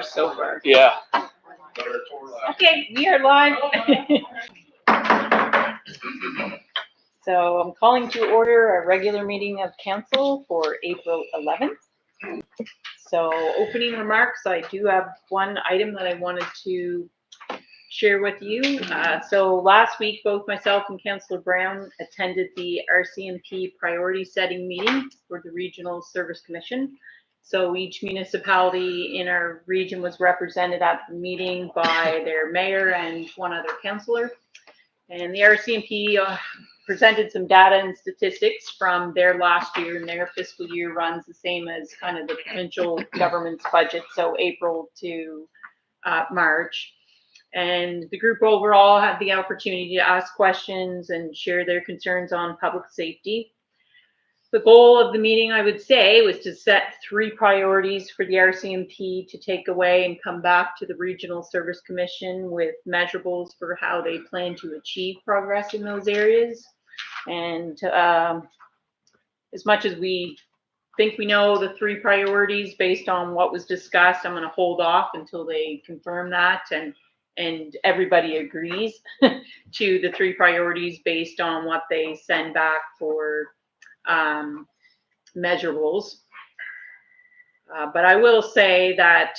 first so far. Yeah. Okay, we are live. So I'm calling to order a regular meeting of council for April 11th. So opening remarks, I do have one item that I wanted to share with you. So last week, both myself and Councillor Brown attended the RCMP priority setting meeting for the Regional Service Commission. So each municipality in our region was represented at the meeting by their mayor and one other councillor. And the RCMP presented some data and statistics from their last year, and their fiscal year runs the same as kind of the provincial government's budget, so April to March. And the group overall had the opportunity to ask questions and share their concerns on public safety. The goal of the meeting, I would say, was to set 3 priorities for the RCMP to take away and come back to the Regional Service Commission with measurables for how they plan to achieve progress in those areas. And as much as we think we know the 3 priorities based on what was discussed, I'm going to hold off until they confirm that and everybody agrees to the 3 priorities based on what they send back for measurables. But I will say that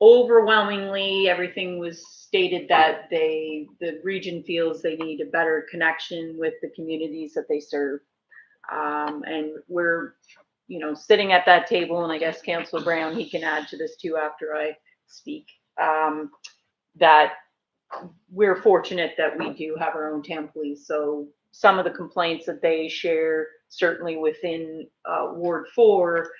overwhelmingly everything was stated that the region feels they need a better connection with the communities that they serve. And we're, sitting at that table, and I guess Councillor Brown, he can add to this too after I speak, that we're fortunate that we do have our own town police. So some of the complaints that they share, certainly within Ward 4,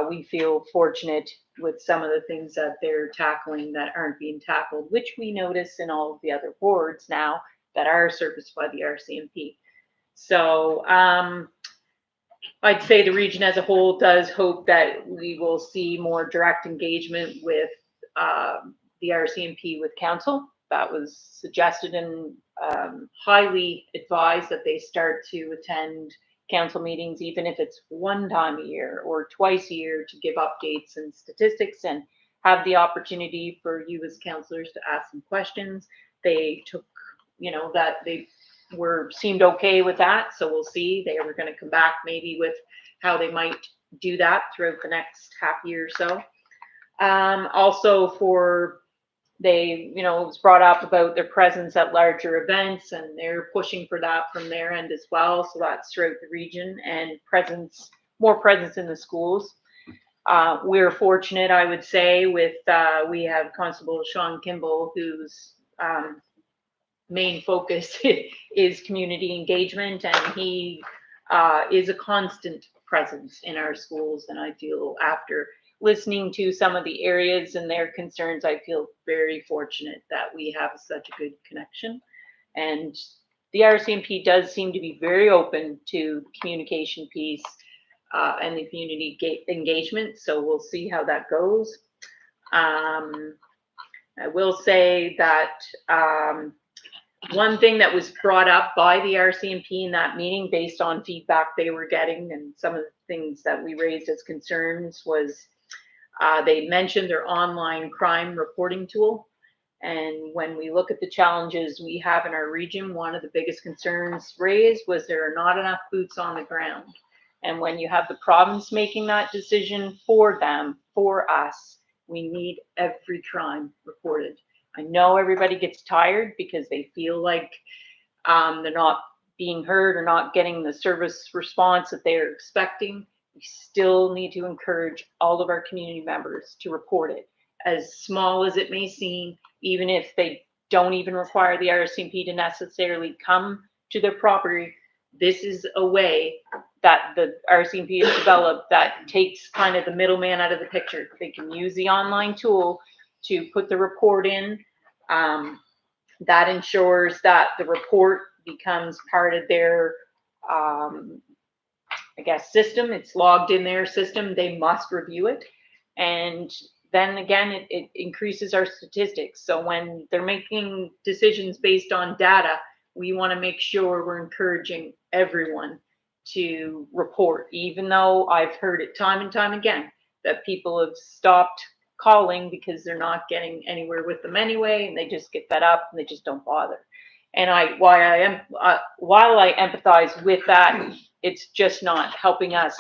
we feel fortunate with some of the things that they're tackling that aren't being tackled, which we notice in all of the other wards now that are serviced by the RCMP. So I'd say the region as a whole does hope that we will see more direct engagement with the RCMP with council. That was suggested and highly advised that they start to attend council meetings, even if it's 1 time a year or twice a year, to give updates and statistics and have the opportunity for you as councillors to ask some questions. They took, that they seemed okay with that. So we'll see. They were going to come back maybe with how they might do that throughout the next half year or so. Also it was brought up about their presence at larger events, and they're pushing for that from their end as well. So that's throughout the region, and more presence in the schools. We're fortunate, I would say, with we have Constable Sean Kimball, whose main focus is community engagement, and he is a constant presence in our schools. And I feel, after listening to some of the areas and their concerns, I feel very fortunate that we have such a good connection. And the RCMP does seem to be very open to the communication piece and the community engagement. So we'll see how that goes. I will say that one thing that was brought up by the RCMP in that meeting, based on feedback they were getting and some of the things that we raised as concerns, was they mentioned their online crime reporting tool. And when we look at the challenges we have in our region, one of the biggest concerns raised was there are not enough boots on the ground. And when you have the province making that decision for them, for us, we need every crime reported. I know everybody gets tired because they feel like they're not being heard or not getting the service response that they're expecting. We still need to encourage all of our community members to report it, as small as it may seem, even if they don't even require the RCMP to necessarily come to their property. This is a way that the RCMP has developed that takes kind of the middleman out of the picture. They can use the online tool to put the report in. That ensures that the report becomes part of their system. It's logged in their system. They must review it. And then again, it increases our statistics. So when they're making decisions based on data, we want to make sure we're encouraging everyone to report, even though I've heard it time and time again that people have stopped calling because they're not getting anywhere with them anyway, and they just get fed up and they just don't bother. And while I empathize with that, it's just not helping us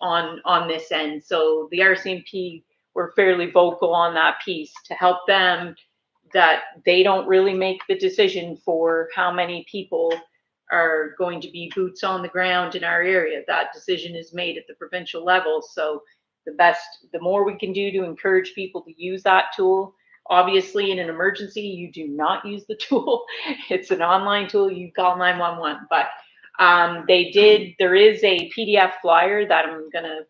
on this end. So the RCMP were fairly vocal on that piece to help them, that they don't really make the decision for how many people are going to be boots on the ground in our area. That decision is made at the provincial level. So the more we can do to encourage people to use that tool. Obviously, in an emergency, you do not use the tool. It's an online tool. You call 911. But there is a PDF flyer that I'm going to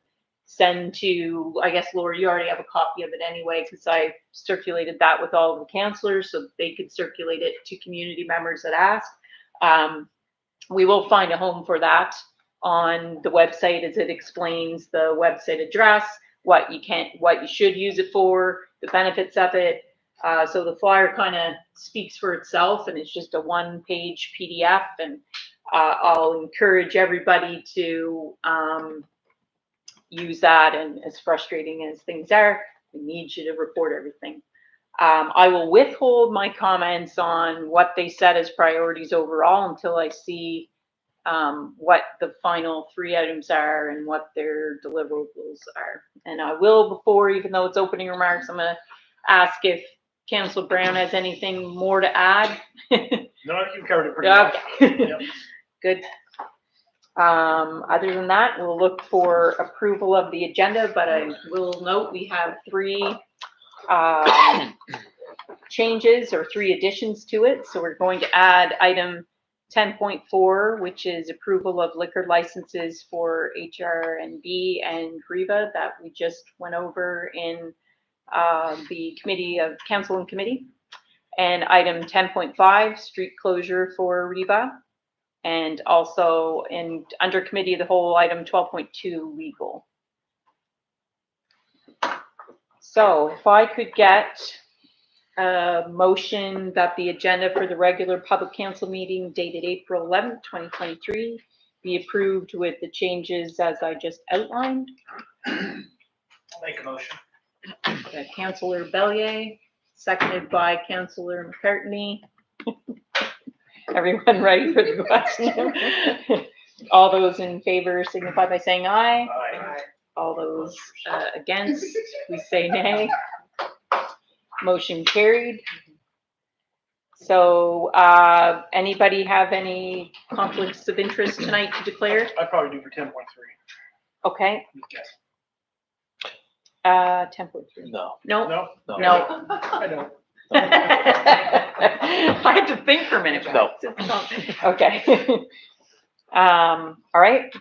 send to, I guess, Laura, you already have a copy of it anyway, because I circulated that with all of the councillors so they could circulate it to community members that ask. We will find a home for that on the website, as it explains the website address, what you should use it for, the benefits of it. So the flyer kind of speaks for itself, and it's just a one-page PDF. And I'll encourage everybody to use that. And as frustrating as things are, we need you to report everything. I will withhold my comments on what they set as priorities overall until I see what the final 3 items are and what their deliverables are. And I will, before, even though it's opening remarks, I'm going to ask if Councillor Brown has anything more to add. No, you covered it pretty well. Yep. Good. Other than that, we'll look for approval of the agenda, but I will note we have 3 changes or 3 additions to it. So we're going to add item 10.4, which is approval of liquor licenses for HRNB and Riva that we just went over in the committee of council and committee. And item 10.5, street closure for Riva. And also under committee of the whole, item 12.2, legal. So if I could get a motion that the agenda for the regular public council meeting dated April 11th, 2023 be approved with the changes as I just outlined. I'll make a motion. Councillor Bellier, seconded by Councillor McCartney. Everyone ready for the question? All those in favor signify by saying aye. Aye. All those against, we say nay. Motion carried. So anybody have any conflicts of interest tonight to declare? I'd probably do for 10.3. Okay. Yes. 10.3. No. No. No. No. I don't. I had to think for a minute. No. Okay. All right.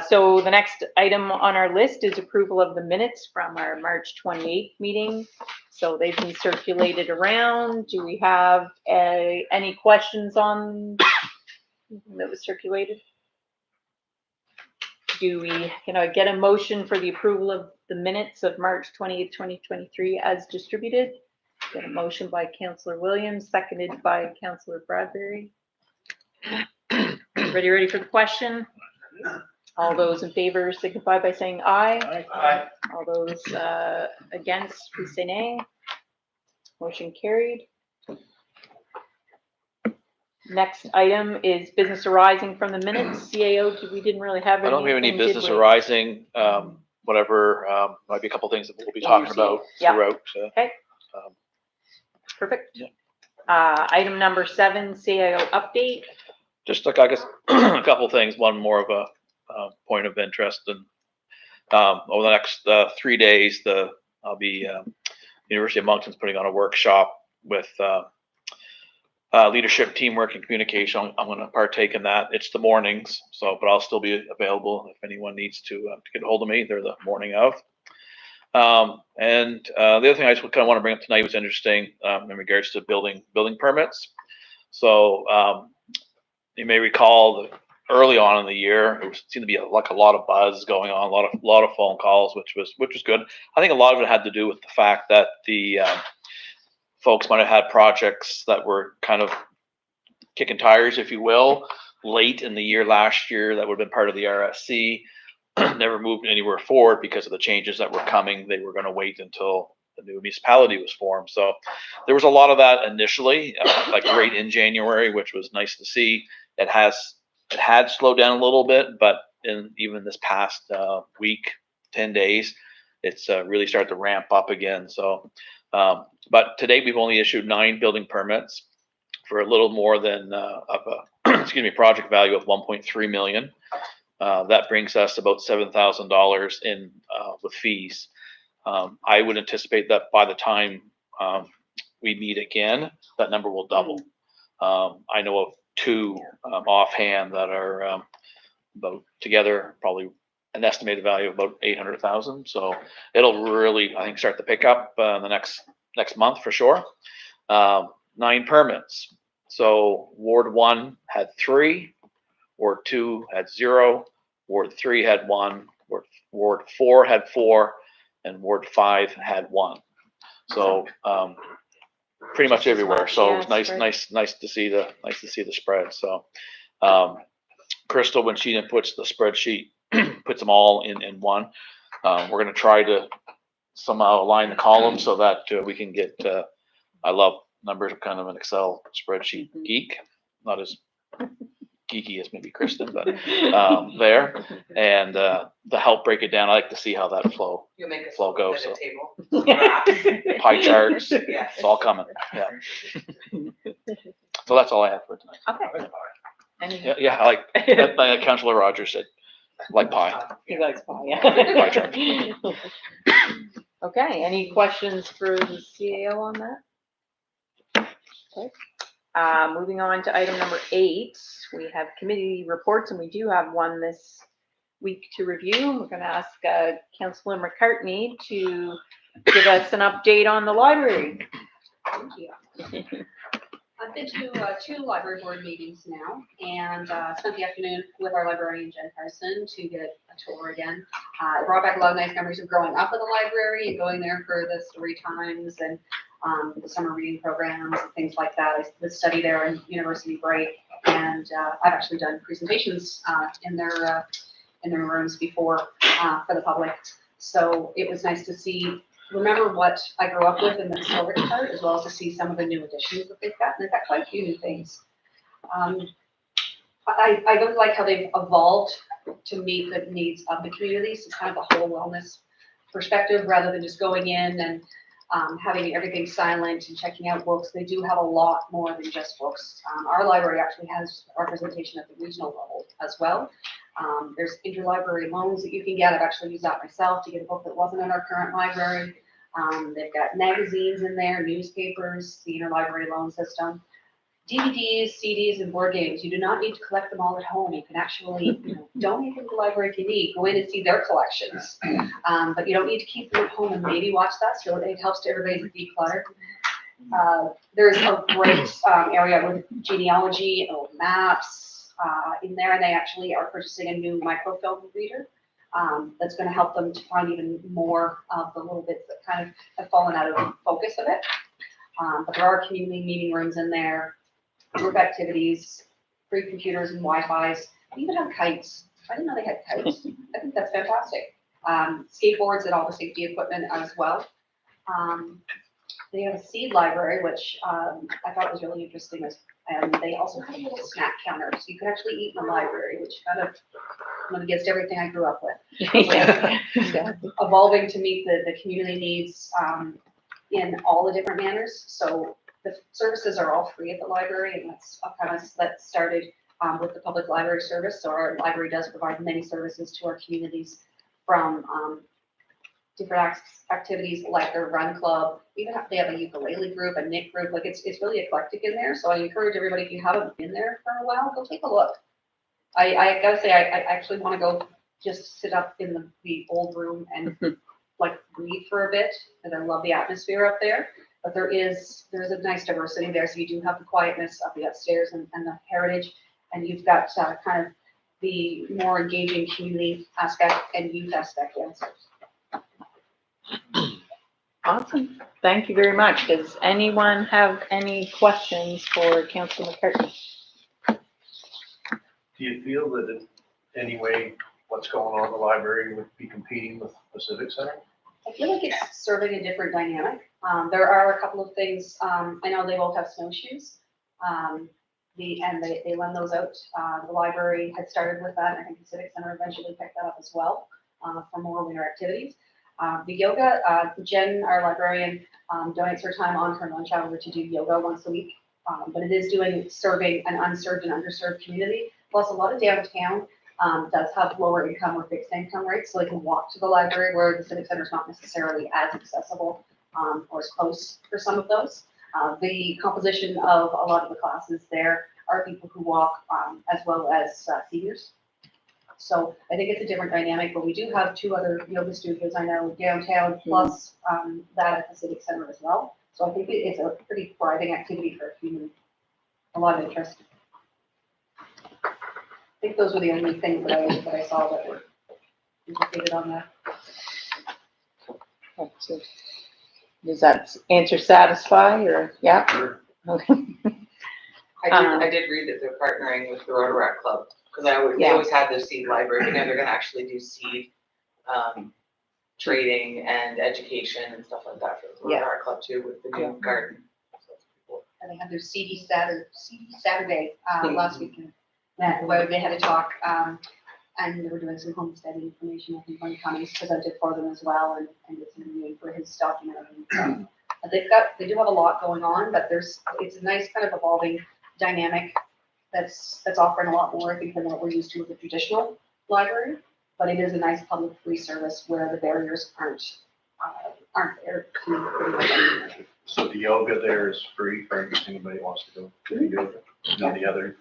So the next item on our list is approval of the minutes from our March 28th meeting. So they've been circulated around. Do we have any questions on that was circulated? Can I get a motion for the approval of the minutes of March 28th, 2023 as distributed? Get a motion by Councillor Williams, seconded by Councillor Bradbury. Ready for the question? All those in favor signify by saying aye. Aye. All those against, please say nay. Motion carried. Next item is business arising from the minutes. CAO, we didn't really have I don't have any anything, business did we? arising. Whatever, might be a couple things that we'll be talking about Yeah. throughout. Okay. Perfect. Yeah. Item number 7, CAO update. Just like, I guess, a couple things. One more of a point of interest, and over the next 3 days, I'll be University of Moncton's putting on a workshop with leadership, teamwork, and communication. I'm going to partake in that. It's the mornings, but I'll still be available if anyone needs to get a hold of me. They're the morning of. And the other thing I just kind of want to bring up tonight was interesting in regards to building permits. So you may recall that early on in the year, it seemed to be like a lot of buzz going on, a lot of phone calls, which was good. I think a lot of it had to do with the fact that the folks might have had projects that were kind of kicking tires, if you will, late in the year last year that would have been part of the RSC. never moved anywhere forward because of the changes that were coming. They were going to wait until the new municipality was formed. So there was a lot of that initially, like right in January, which was nice to see. It had slowed down a little bit, but in even this past week, 10 days, it's really started to ramp up again. So, but to date, we've only issued 9 building permits for a little more than of a excuse me, project value of 1.3 million. That brings us about $7,000 in with fees. I would anticipate that by the time we meet again, that number will double. I know of 2 offhand that are about together probably an estimated value of about 800,000. So it'll really, I think, start to pick up in the next month for sure. 9 permits. So Ward 1 had 3, Ward 2 had 0, Ward 3 had 1, Ward 4 had 4, and Ward 5 had 1. So pretty much everywhere. So Yeah, it was nice to see the spread. So Crystal, when she puts the spreadsheet, puts them all in one. We're going to try to somehow align the columns so that we can get. I love numbers. I'm kind of an Excel spreadsheet geek, not as geeky as maybe Kristen, but there. And to help break it down, I like to see how that flow goes. So pie charts, Yes. it's all coming. Yeah. So that's all I have for tonight. Okay. Any- Yeah, I like Councillor Rogers said, like pie. He likes pie, yeah. Pie chart. Okay, any questions for the CAO on that? Okay. Moving on to item number 8, we have committee reports, and we do have one this week to review. We're going to ask Councillor McCartney to give us an update on the library. Thank you. I've been to 2 library board meetings now, and spent the afternoon with our librarian, Jen Carson, to get a tour again. It brought back a lot of nice memories of growing up in the library and going there for the story times and the summer reading programs and things like that. I did study there in university break, and I've actually done presentations in their rooms before for the public. So it was nice to remember what I grew up with in the historic part, as well as to see some of the new additions that they've got. And they've got quite a few new things. I really like how they've evolved to meet the needs of the communities. It's kind of a whole wellness perspective rather than just going in and having everything silent and checking out books. They do have a lot more than just books. Our library actually has representation at the regional level as well. There's interlibrary loans that you can get. I've actually used that myself to get a book that wasn't in our current library. They've got magazines in there, newspapers, the interlibrary loan system, DVDs, CDs, and board games. You do not need to collect them all at home. You can actually donate them to the library if you need. Go in and see their collections. But you don't need to keep them at home and maybe watch that. So it helps to everybody declutter. There's a great area with genealogy and old maps in there, and they actually are purchasing a new microfilm reader that's going to help them to find even more of the little bits that kind of have fallen out of the focus of it. But there are community meeting rooms in there, group activities, free computers and Wi-Fi's. We even have kites. I didn't know they had kites. I think that's fantastic. Skateboards and all the safety equipment as well. They have a seed library, which I thought was really interesting. And they also have a little snack counter, so you can actually eat in the library, which kind of went against everything I grew up with. Yeah. Evolving to meet the community needs in all the different manners. So the services are all free at the library, and that's a premise that started with the public library service. So our library does provide many services to our communities, from different activities like their run club. They have a ukulele group, a knit group. Like it's really eclectic in there. So I encourage everybody, if you haven't been there for a while, go take a look. I gotta say, I actually want to go just sit up in the old room and like read for a bit, because I love the atmosphere up there. But there's a nice diversity there. So you do have the quietness of the upstairs and the heritage, and you've got kind of the more engaging community aspect and youth aspect downstairs. Awesome. Thank you very much. Does anyone have any questions for Councillor McCartney? Do you feel that in any way what's going on in the library would be competing with the Civic Center? I feel like it's serving a different dynamic. There are a couple of things, I know they both have snowshoes. And they lend those out. The library had started with that, and I think the Civic Center eventually picked that up as well, for more winter activities. The yoga, Jen, our librarian, donates her time on her lunch hour to do yoga once a week. But it is serving an unserved and underserved community. Plus, a lot of downtown does have lower income or fixed income rates, so they can walk to the library, where the Civic Center is not necessarily as accessible or as close for some of those. The composition of a lot of the classes there are people who walk, as well as seniors. So I think it's a different dynamic, but we do have 2 other yoga studios I know downtown, plus that at the Civic Center as well. So I think it's a pretty thriving activity for a community. A lot of interest. I think those were the only things that I saw that were indicated on that. Does that answer satisfy, or, yeah? Sure. Okay. I did read that they're partnering with the Rotaract Club, because they Yeah. always had their seed library, but now they're gonna actually do seed, trading and education and stuff like that for the Yeah. Rotaract Club too, with the new garden. So it's pretty cool. And they had their CD Saturday last weekend. Where they had a talk, and they were doing some homesteading information. I think Mike Cummings presented for them as well, and did some reviewing for his documentary. So they do have a lot going on, but it's a nice kind of evolving dynamic that's offering a lot more, I think, than what we're used to with the traditional library. But it is a nice public free service where the barriers aren't there to pretty much anyone. So the yoga there is free for anybody who wants to go to the yoga? Now the other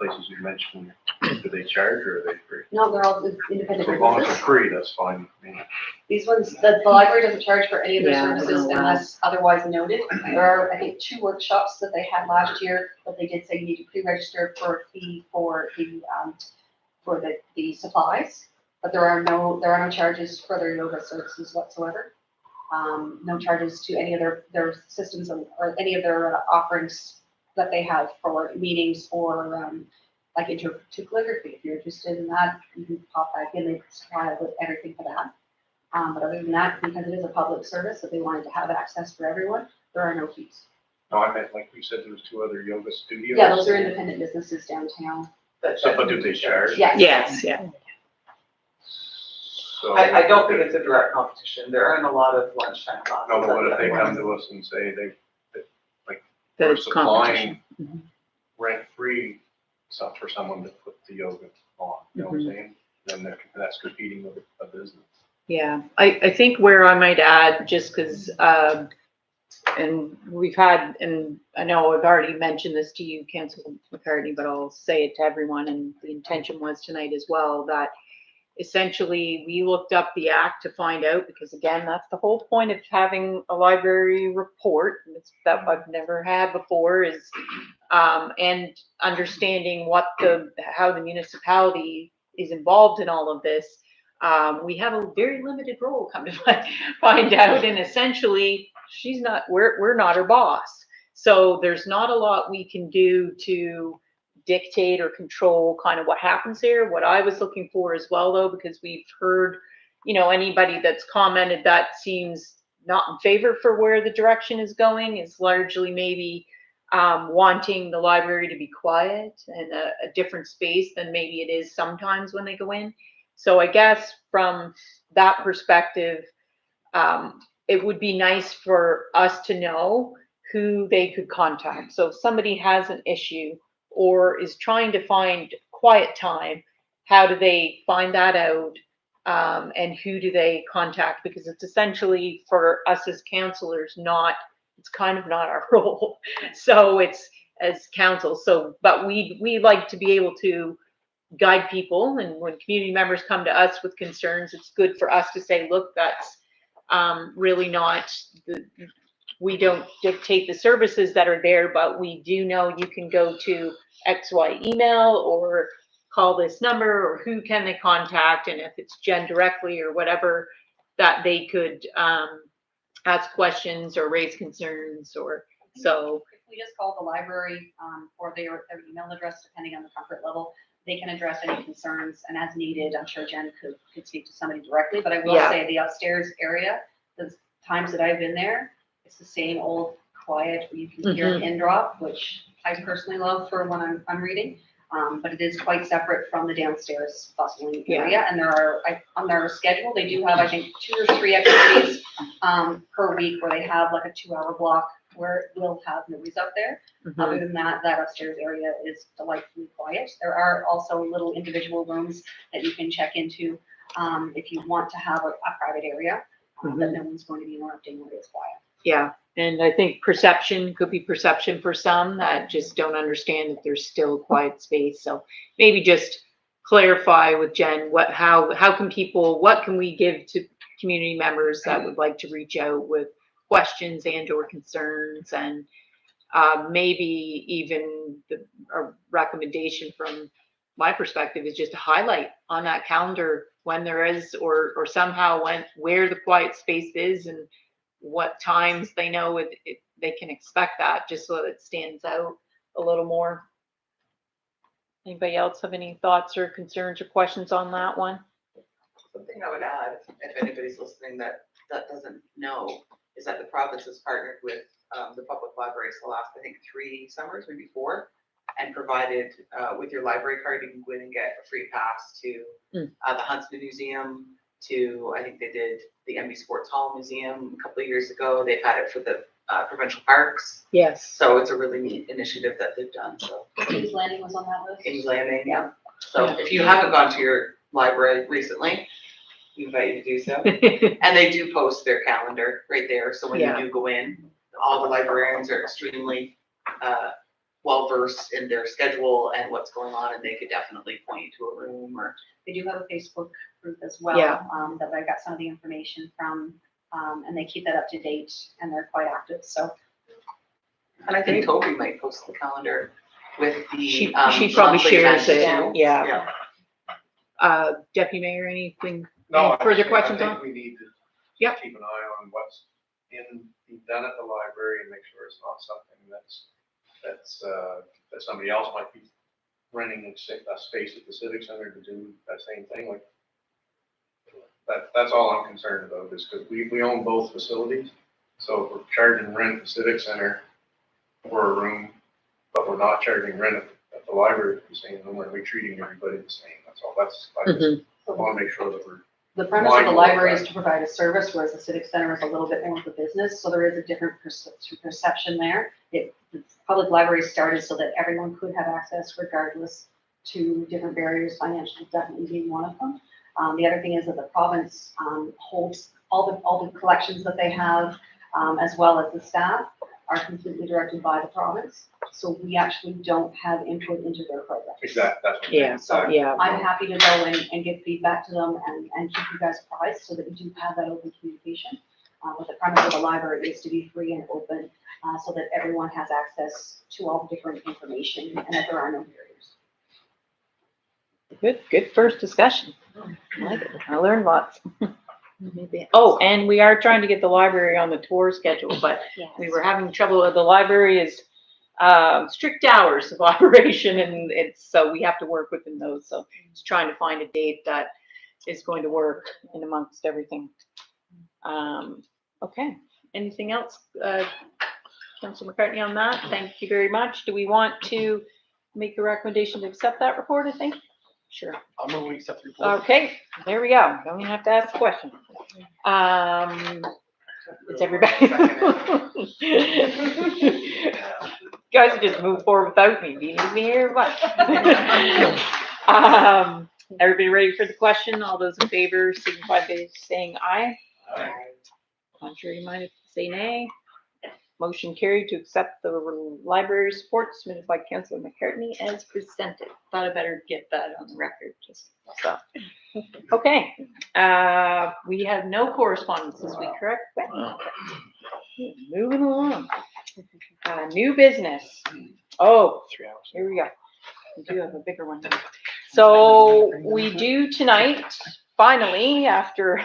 places you mentioned, do they charge or are they free? No, they're all independent So as long as businesses. it's free, that's fine. I mean, These ones, the library doesn't charge for any of their Yeah, services wow. unless otherwise noted. There are, I think, 2 workshops that they had last year, but they did say you need to pre-register for a fee for the supplies. But there are no charges for their yoga services whatsoever. No charges to any of their systems or any of their offerings that they have for meetings or like to calligraphy. If you're interested in that, you can pop back in. They supply with everything for that. But other than that, because it is a public service that they wanted to have access for everyone, there are no fees. no, I meant, like we said, there was 2 other yoga studios. Yeah, those are independent businesses downtown. So, but do they charge? Yes. Yes, yeah. So. I don't think it's a direct competition. There aren't a lot of lunchtime classes. No, but what if they that come to us and say That we're it's competition. supplying rent-free stuff for someone to put the yoga on, you know what I'm saying? Then that's competing with a business. Yeah, I think where I might add, just because, and we've had, and I know I've already mentioned this to you, Councilor McCartney, but I'll say it to everyone, and the intention was tonight as well, that essentially we looked up the act to find out, because again, that's the whole point of having a library report, and it's that I've never had before, is and understanding how the municipality is involved in all of this. We have a very limited role, come to find out, and essentially we're not her boss. So there's not a lot we can do to dictate or control kind of what happens here. What I was looking for as well, though, because we've heard, anybody that's commented that seems not in favor for where the direction is going, is largely maybe wanting the library to be quiet and a different space than maybe it is sometimes when they go in. So I guess from that perspective, it would be nice for us to know who they could contact. So if somebody has an issue or is trying to find quiet time, how do they find that out? And who do they contact? Because it's essentially for us as councillors, it's kind of not our role. So it's as council. So, but we like to be able to guide people, and when community members come to us with concerns, it's good for us to say, look, that's really not we don't dictate the services that are there, but we do know you can go to XY email or call this number, or who can they contact, and if it's Jen directly or whatever, that they could ask questions or raise concerns, or so. If we just call the library for their email address, depending on the comfort level, they can address any concerns, and as needed, I'm sure Jen could speak to somebody directly, but I will Yeah. say the upstairs area, the times that I've been there, it's the same old quiet, you can hear a pin drop, which I personally love for when I'm reading. But it is quite separate from the downstairs bustling area, and on their schedule, they do have, I think, 2 or 3 activities per week where they have like a 2-hour block where we'll have movies up there. Other than that, that upstairs area is delightfully quiet. There are also little individual rooms that you can check into if you want to have a private area that no one's going to be interrupting when it's quiet. Yeah, and I think perception could be perception for some that just don't understand that there's still quiet space. So maybe just clarify with Jen how can people, what can we give to community members that would like to reach out with questions and or concerns, and maybe even a recommendation from my perspective is just to highlight on that calendar when there is or somehow where the quiet space is and what times they know they can expect that, just so that it stands out a little more. Anybody else have any thoughts or concerns or questions on that one? Something I would add, if anybody's listening that doesn't know, is that the province has partnered with the public libraries the last, I think, 3 summers, maybe 4, and provided with your library card, you can go in and get a free pass to the Huntsman Museum, to, I think they did the MB Sports Hall Museum a couple of years ago. They've had it for the provincial parks. Yes. So it's a really neat initiative that they've done. So King's Landing was on that list. King's Landing, yeah. So if you haven't gone to your library recently, we invite you to do so. And they do post their calendar right there. So when you do go in, all the librarians are extremely well versed in their schedule and what's going on, and they could definitely point you to a room. Or they do have a Facebook group as well that I got some of the information from, and they keep that up to date, and they're quite active. So, and I think Toby might post the calendar with the she probably monthly shares it. events. Yeah. Deputy Mayor, anything? No, Any further actually, questions I on? think we need to Yep. keep an eye on what's being done at the library and make sure it's not something that somebody else might be renting a space at the Civic Center to do that same thing. Like that's all I'm concerned about, is because we own both facilities. So if we're charging rent at the Civic Center for a room, but we're not charging rent at the library for the same room, are we treating everybody the same? That's all. I just want to make sure that we're. The premise of the library is to provide a service, whereas the Civic Center is a little bit more of a business, so there is a different perception there. The public library started so that everyone could have access regardless to different barriers, financial definitely being one of them. The other thing is that the province holds all the collections that they have, as well as the staff, are completely directed by the province. So we actually don't have input into their programs. Exactly. That's what Yeah. So Yeah. I'm happy to go and give feedback to them and keep you guys apprised so that we do have that open communication. But the premise of the library is to be free and open, so that everyone has access to all the different information and that there are no barriers. Good first discussion. I like it. I learned lots. Oh, and we are trying to get the library on the tour schedule, but we were having trouble. The library is strict hours of operation, and so we have to work within those. So it's trying to find a date that is going to work in amongst everything. Okay. Anything else, Councilor McCartney, on that? Thank you very much. Do we want to make a recommendation to accept that report? I think. Sure. I'll move we accept the report. Okay, there we go. Don't even have to ask the question. It's everybody. Guys just move forward without me. Do you need me here or what? Everybody ready for the question? All those in favor signify by saying aye. Aye. Contrary minded, say nay. Motion carried to accept the library report submitted by Councilor McCartney as presented. Thought I better get that on the record, just so. Okay, we have no correspondence this week, correct? Moving along. New business. Oh, 3 hours. here we go. We do have a bigger one. So we do tonight, finally, after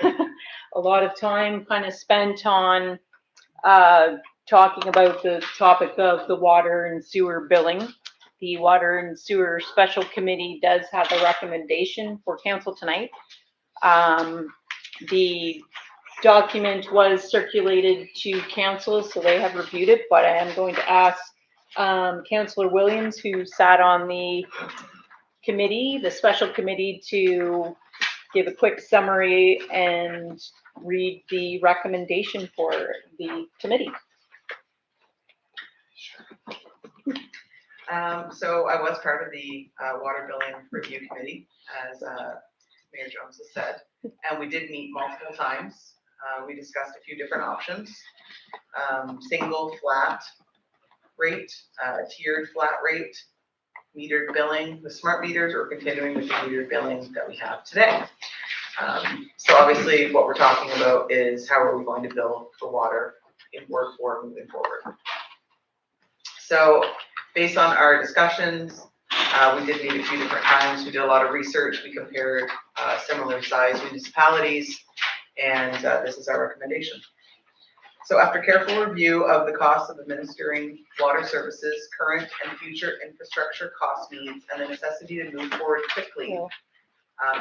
a lot of time kind of spent on talking about the topic of the water and sewer billing. the Water and Sewer Special Committee does have a recommendation for council tonight. The document was circulated to council, so they have reviewed it, but I am going to ask Councillor Williams, who sat on the committee, the special committee, to give a quick summary and read the recommendation for the committee. So I was part of the water billing review committee, as Mayor Jones has said, and we did meet multiple times. We discussed a few different options, single flat rate, tiered flat rate, metered billing with smart meters, or continuing with the metered billing that we have today. So obviously what we're talking about is how are we going to bill for water in Ward 4 moving forward. So based on our discussions, we did meet a few different times. We did a lot of research. We compared similar sized municipalities, and this is our recommendation. So after careful review of the cost of administering water services, current and future infrastructure cost needs, and the necessity to move forward quickly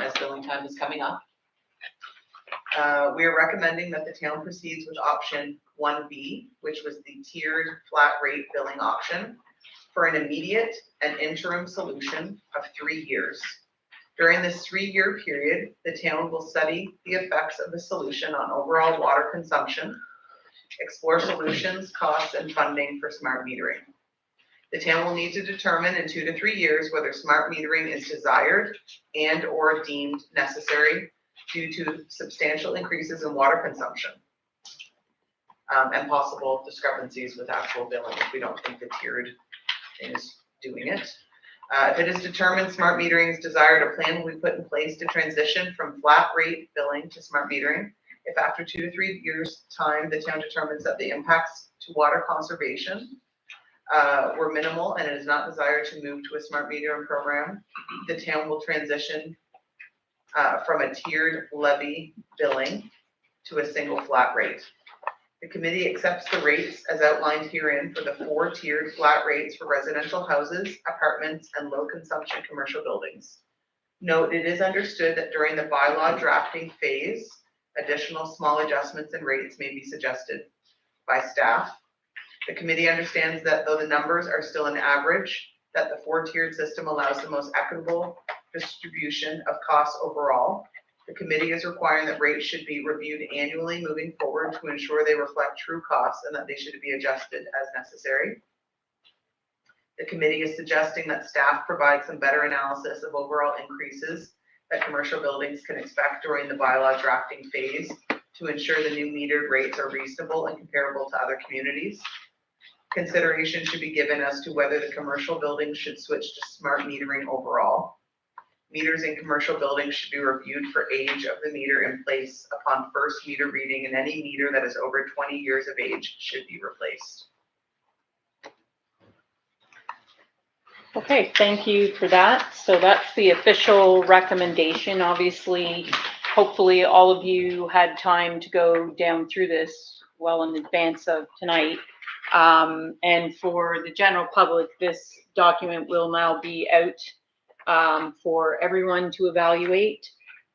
as billing time is coming up, we are recommending that the town proceeds with option 1B, which was the tiered flat rate billing option, for an immediate and interim solution of 3 years. During this 3-year period, the town will study the effects of the solution on overall water consumption, explore solutions, costs, and funding for smart metering. The town will need to determine in 2 to 3 years whether smart metering is desired and or deemed necessary due to substantial increases in water consumption and possible discrepancies with actual billing if we don't think the tiered is doing it. If it is determined smart metering is desired, a plan will be put in place to transition from flat rate billing to smart metering. If after 2 to 3 years' time, the town determines that the impacts to water conservation were minimal and it is not desired to move to a smart metering program, the town will transition from a tiered levy billing to a single flat rate. The committee accepts the rates as outlined herein for the 4 tiered flat rates for residential houses, apartments, and low consumption commercial buildings. Note, it is understood that during the bylaw drafting phase, additional small adjustments in rates may be suggested by staff. The committee understands that though the numbers are still an average, that the 4-tiered system allows the most equitable distribution of costs overall. The committee is requiring that rates should be reviewed annually moving forward to ensure they reflect true costs and that they should be adjusted as necessary. The committee is suggesting that staff provide some better analysis of overall increases that commercial buildings can expect during the bylaw drafting phase to ensure the new metered rates are reasonable and comparable to other communities. Consideration should be given as to whether the commercial buildings should switch to smart metering overall. Meters in commercial buildings should be reviewed for age of the meter in place upon first meter reading, and any meter that is over 20 years of age should be replaced. Okay, thank you for that. So that's the official recommendation. Obviously, hopefully all of you had time to go down through this well in advance of tonight. And for the general public, this document will now be out for everyone to evaluate.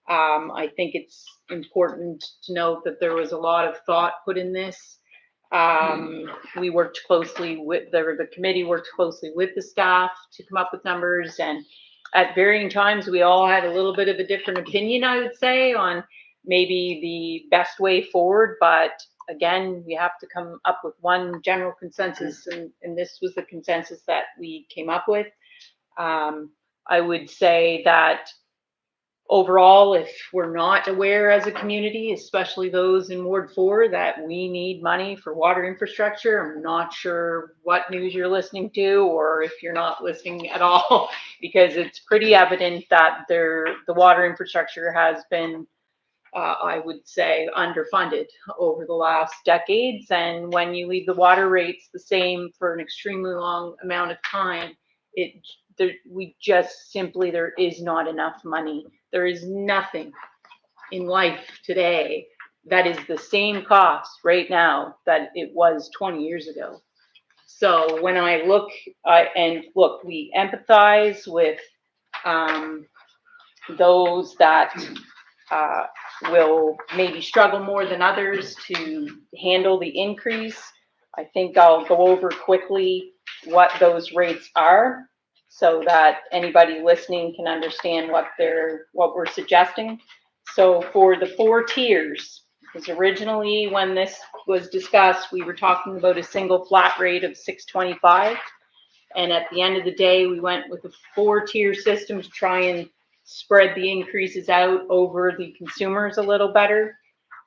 I think it's important to note that there was a lot of thought put in this. We worked closely with the committee worked closely with the staff to come up with numbers, and at varying times we all had a little bit of a different opinion, I would say, on maybe the best way forward, but again, we have to come up with one general consensus, and this was the consensus that we came up with. I would say that overall, if we're not aware as a community, especially those in Ward 4, that we need money for water infrastructure, I'm not sure what news you're listening to or if you're not listening at all, because it's pretty evident that the water infrastructure has been, I would say, underfunded over the last decades. And when you leave the water rates the same for an extremely long amount of time, there is not enough money. There is nothing in life today that is the same cost right now that it was 20 years ago. So when I look, we empathize with those that will maybe struggle more than others to handle the increase. I think I'll go over quickly what those rates are so that anybody listening can understand what we're suggesting. So for the 4 tiers, because originally when this was discussed, we were talking about a single flat rate of $6.25. And at the end of the day, we went with a 4-tier system to try and spread the increases out over the consumers a little better.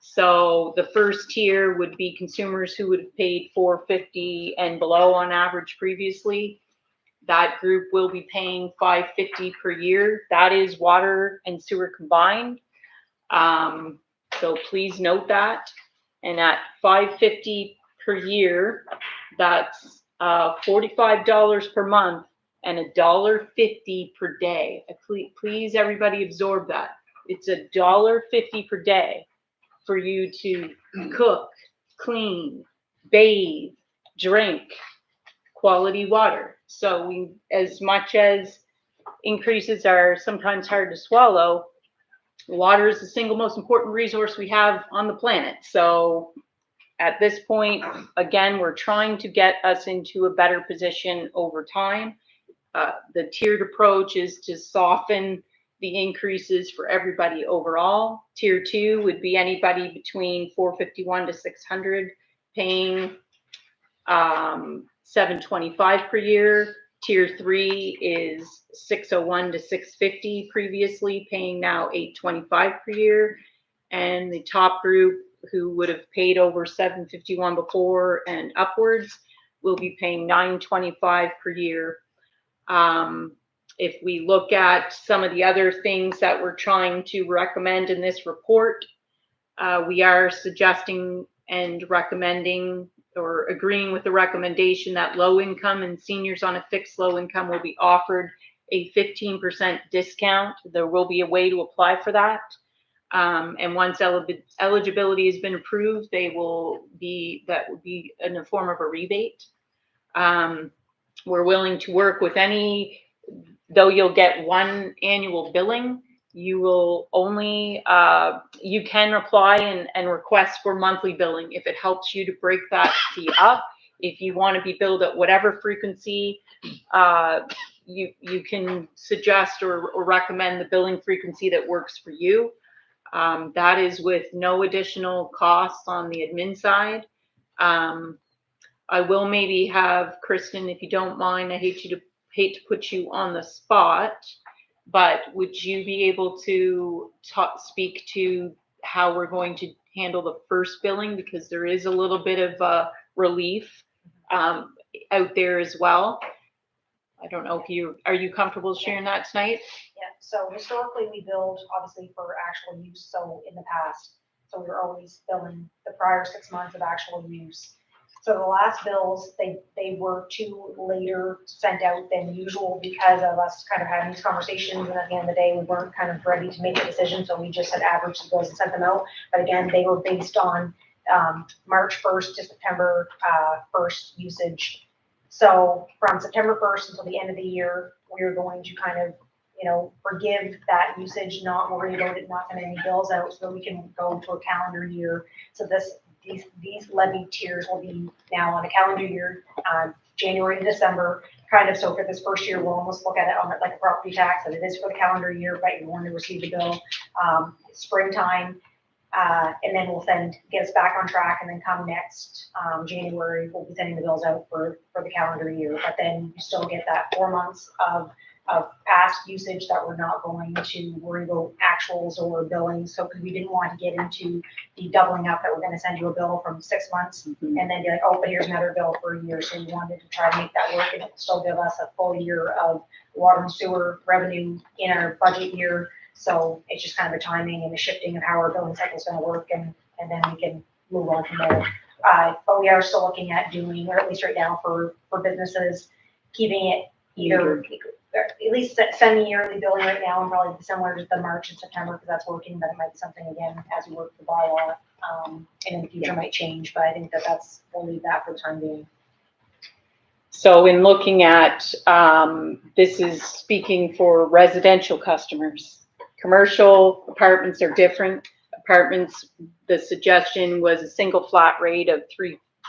So the first tier would be consumers who would have paid $4.50 and below on average previously. That group will be paying $5.50 per year. That is water and sewer combined. So please note that. And at $5.50 per year, that's $45 per month and $1.50 per day. Please, everybody absorb that. It's $1.50 per day for you to cook, clean, bathe, drink, quality water. So we, as much as increases are sometimes hard to swallow, water is the single most important resource we have on the planet. So at this point, again, we're trying to get us into a better position over time. The tiered approach is to soften the increases for everybody overall. Tier 2 would be anybody between $451 to $600 paying $725 per year. Tier 3 is $601 to $650 previously, paying now $825 per year. And the top group, who would have paid over $751 before and upwards, will be paying $925 per year. If we look at some of the other things that we're trying to recommend in this report, we are suggesting and recommending or agreeing with the recommendation that low income and seniors on a fixed low income will be offered a 15% discount. There will be a way to apply for that. And once eligibility has been approved, that will be in the form of a rebate. We're willing to work with any, though you'll get one annual billing, you will only, you can apply and request for monthly billing if it helps you to break that fee up. If you want to be billed at whatever frequency, you can suggest or recommend the billing frequency that works for you. That is with no additional costs on the admin side. I will maybe have Kristen, if you don't mind, I hate to put you on the spot, but would you be able to speak to how we're going to handle the first billing? Because there is a little bit of relief out there as well. I don't know if are you comfortable sharing that tonight? Yeah, so historically we billed obviously for actual use, so in the past, so we were always billing the prior 6 months of actual use. So the last bills, they were too later sent out than usual because of us kind of having these conversations, and at the end of the day, we weren't kind of ready to make a decision, so we just had averaged the bills and sent them out. But again, they were based on March 1st to September 1st usage. So from September 1st until the end of the year, we were going to kind of, forgive that usage, not worry about it, not send any bills out, so that we can go to a calendar year. So these levy tiers will be now on a calendar year, January to December, kind of. So for this first year, we'll almost look at it on like a property tax, and it is for the calendar year, but you're going to receive the bill springtime. And then we'll get us back on track, and then come next January, we'll be sending the bills out for the calendar year. But then you still get that 4 months of past usage that we're not going to worry about actuals or billing. So because we didn't want to get into the doubling up that we're going to send you a bill from 6 months and then be like, oh, but here's another bill for a year. So we wanted to try to make that work, and it will still give us a full year of water and sewer revenue in our budget year. So it's just kind of a timing and a shifting of how our billing cycle is going to work, and then we can move on from there. But we are still looking at doing, or at least right now for businesses, keeping it either at least semi-yearly billing right now, and probably similar to the March and September, because that's working. But it might be something again as we work the bylaw, and in the future might change. But I think we'll leave that for the time being. So in looking at, this is speaking for residential customers. Commercial apartments are different. Apartments, the suggestion was a single flat rate of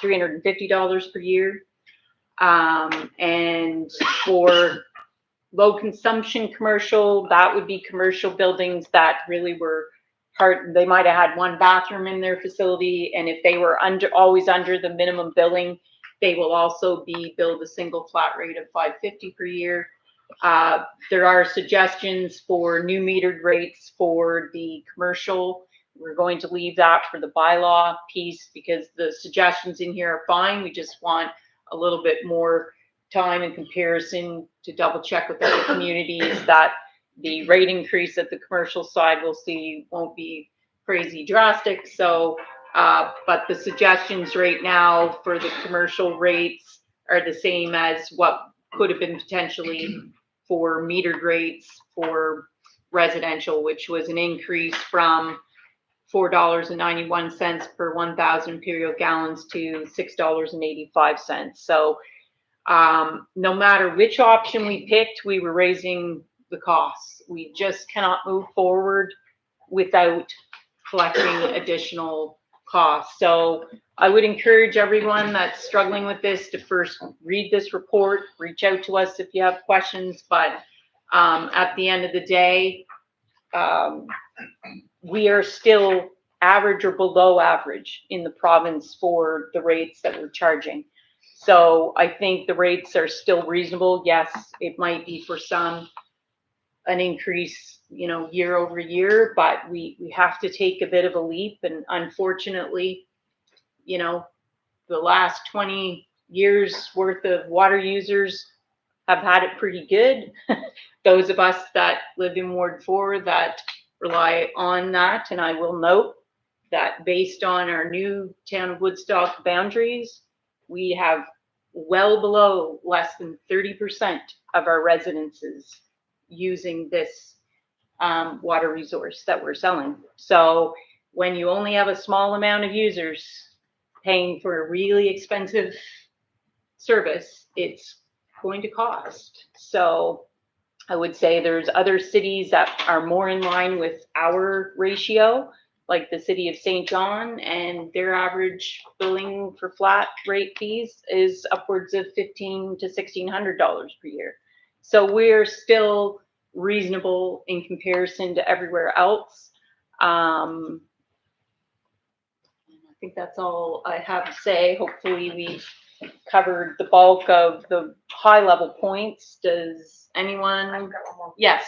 $350 per year. And for low consumption commercial, that would be commercial buildings that really were they might have had one bathroom in their facility, and if they were always under the minimum billing, they will also be billed a single flat rate of $550 per year. There are suggestions for new metered rates for the commercial. We're going to leave that for the bylaw piece because the suggestions in here are fine. We just want a little bit more time in comparison to double check with other communities that the rate increase at the commercial side we'll see won't be crazy drastic. So, but the suggestions right now for the commercial rates are the same as what could have been potentially for metered rates for residential, which was an increase from $4.91 per 1,000 imperial gallons to $6.85. So no matter which option we picked, we were raising the costs. We just cannot move forward without collecting additional costs. So I would encourage everyone that's struggling with this to first read this report, reach out to us if you have questions. But at the end of the day, we are still average or below average in the province for the rates that we're charging. So I think the rates are still reasonable. Yes, it might be for some an increase, you know, year over year, but we have to take a bit of a leap. And unfortunately, you know, the last 20 years worth of water users have had it pretty good. Those of us that live in Ward 4 that rely on that, and I will note that based on our new town of Woodstock boundaries, we have well below less than 30% of our residences using this water resource that we're selling. So when you only have a small amount of users paying for a really expensive service, it's going to cost. So I would say there's other cities that are more in line with our ratio, like the city of St. John, and their average billing for flat rate fees is upwards of $1,500 to $1,600 per year. So we're still reasonable in comparison to everywhere else. I think that's all I have to say. Hopefully we've covered the bulk of the high level points. Does anyone? I've got one more. Yes.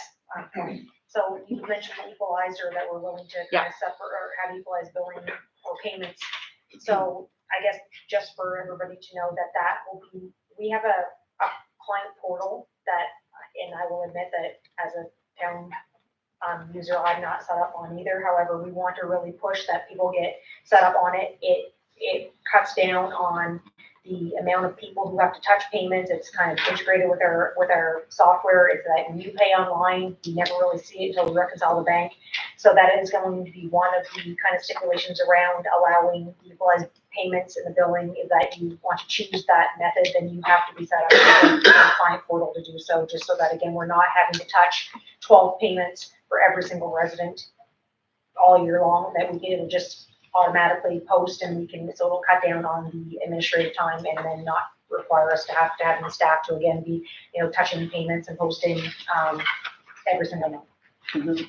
Point. So you mentioned the equalizer that we're willing to kind of separate or have equalized billing or payments. So I guess just for everybody to know that that will be, we have a client portal that, and I will admit that as a town user, I'm not set up on either. However, we want to really push that people get set up on it. It cuts down on the amount of people who have to touch payments. It's kind of integrated with our software. It's that when you pay online, you never really see it until we reconcile the bank. So that is going to be one of the kind of stipulations around allowing equalized payments in the billing, is that you want to choose that method, then you have to be set up in the client portal to do so, just so that, again, we're not having to touch 12 payments for every single resident all year long, that we can just automatically post, and we can, so it'll cut down on the administrative time and then not require us to have the staff to again be, you know, touching payments and posting every single month. Mm-hmm.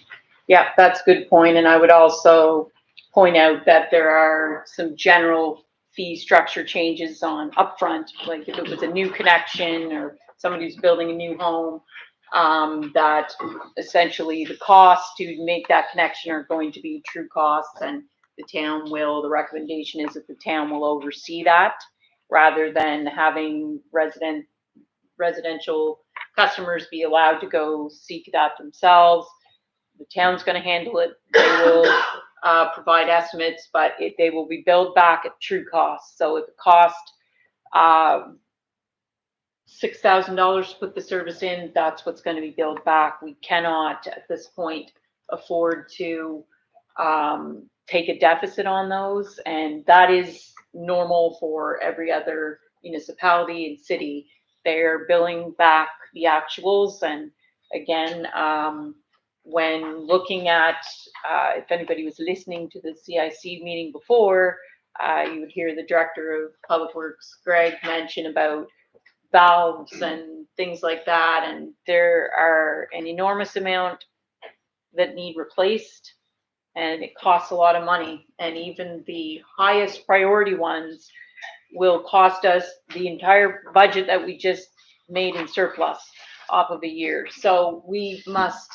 Yeah, that's a good point. And I would also point out that there are some general fee structure changes on upfront, like if it was a new connection or somebody who's building a new home, that essentially the costs to make that connection are going to be true costs, and the recommendation is that the town will oversee that rather than having residential customers be allowed to go seek that themselves. The town's going to handle it. They will provide estimates, but they will be billed back at true cost. So if it cost $6,000 to put the service in, that's what's going to be billed back. We cannot at this point afford to take a deficit on those, and that is normal for every other municipality and city. they're billing back the actuals. And again, when looking at, if anybody was listening to the CIC meeting before, you would hear the Director of Public Works, Greg, mention about valves and things like that. And there are an enormous amount that need replaced, and it costs a lot of money. And even the highest priority ones will cost us the entire budget that we just made in surplus off of a year. So we must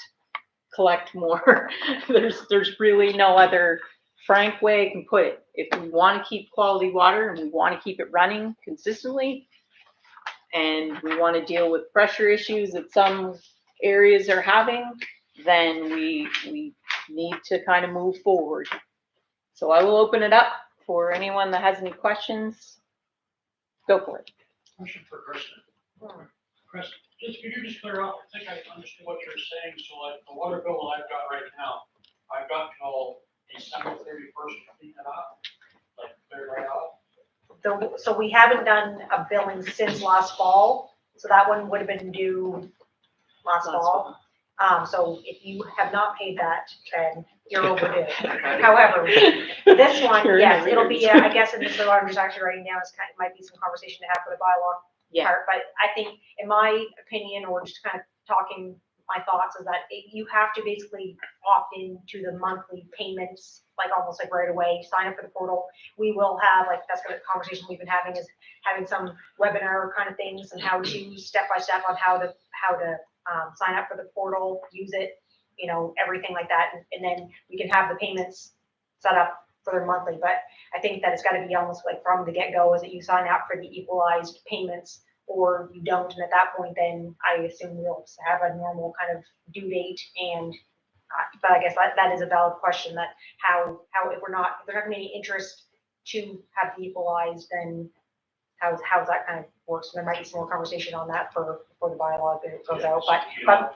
collect more. There's really no other frank way I can put it. If we want to keep quality water and we want to keep it running consistently, and we want to deal with pressure issues that some areas are having, then we need to kind of move forward. So I will open it up for anyone that has any questions. Go for it. Question for Kristen. Chris, could you just clear up, I think I understood what you're saying, so like the water bill I've got right now, I've got till December 31st to clean it up, like clear it right off. So we haven't done a billing since last fall, so that one would have been due last fall. So if you have not paid that, then you're overdue. However, this one, yes, it'll be, I guess, and this is what I'm just actually writing down, might be some conversation to have for the bylaw part, but I think, in my opinion, or just kind of talking my thoughts, is that you have to basically opt into the monthly payments, like almost like right away, sign up for the portal. We will have, like, that's the conversation we've been having, is having some webinar kind of things and how to step by step on how to sign up for the portal, use it, you know, everything like that. And then we can have the payments set up for their monthly. But I think that it's got to be almost like from the get-go, is that you sign up for the equalized payments or you don't. And at that point, then I assume we'll have a normal kind of due date. And but I guess that is a valid question, that how if there's not going to be any interest to have the equalized, then how's that kind of works. And there might be some more conversation on that for the bylaw that it goes out. But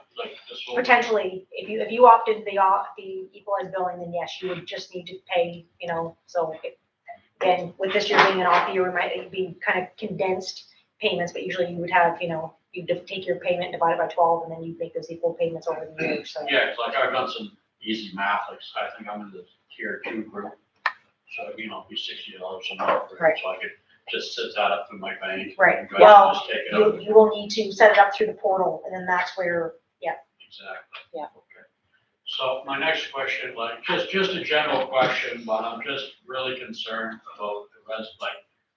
potentially, if you opted the equalized billing, then yes, you would just need to pay, you know. So again, with this year being an off year, it might be kind of condensed payments, but usually you would have, you know, you'd take your payment, divide it by 12, and then you make those equal payments over the year. So yeah, it's like I've done some easy math, like I think I'm in the tier 2 group, so you know, it'd be $60 a month, right. So I could just set that up through my bank. Right. And Well, just take it out. you will need to set it up through the portal, and then that's where, Exactly. Yeah. Okay. So my next question, like, just a general question, but I'm just really concerned about the rest, like,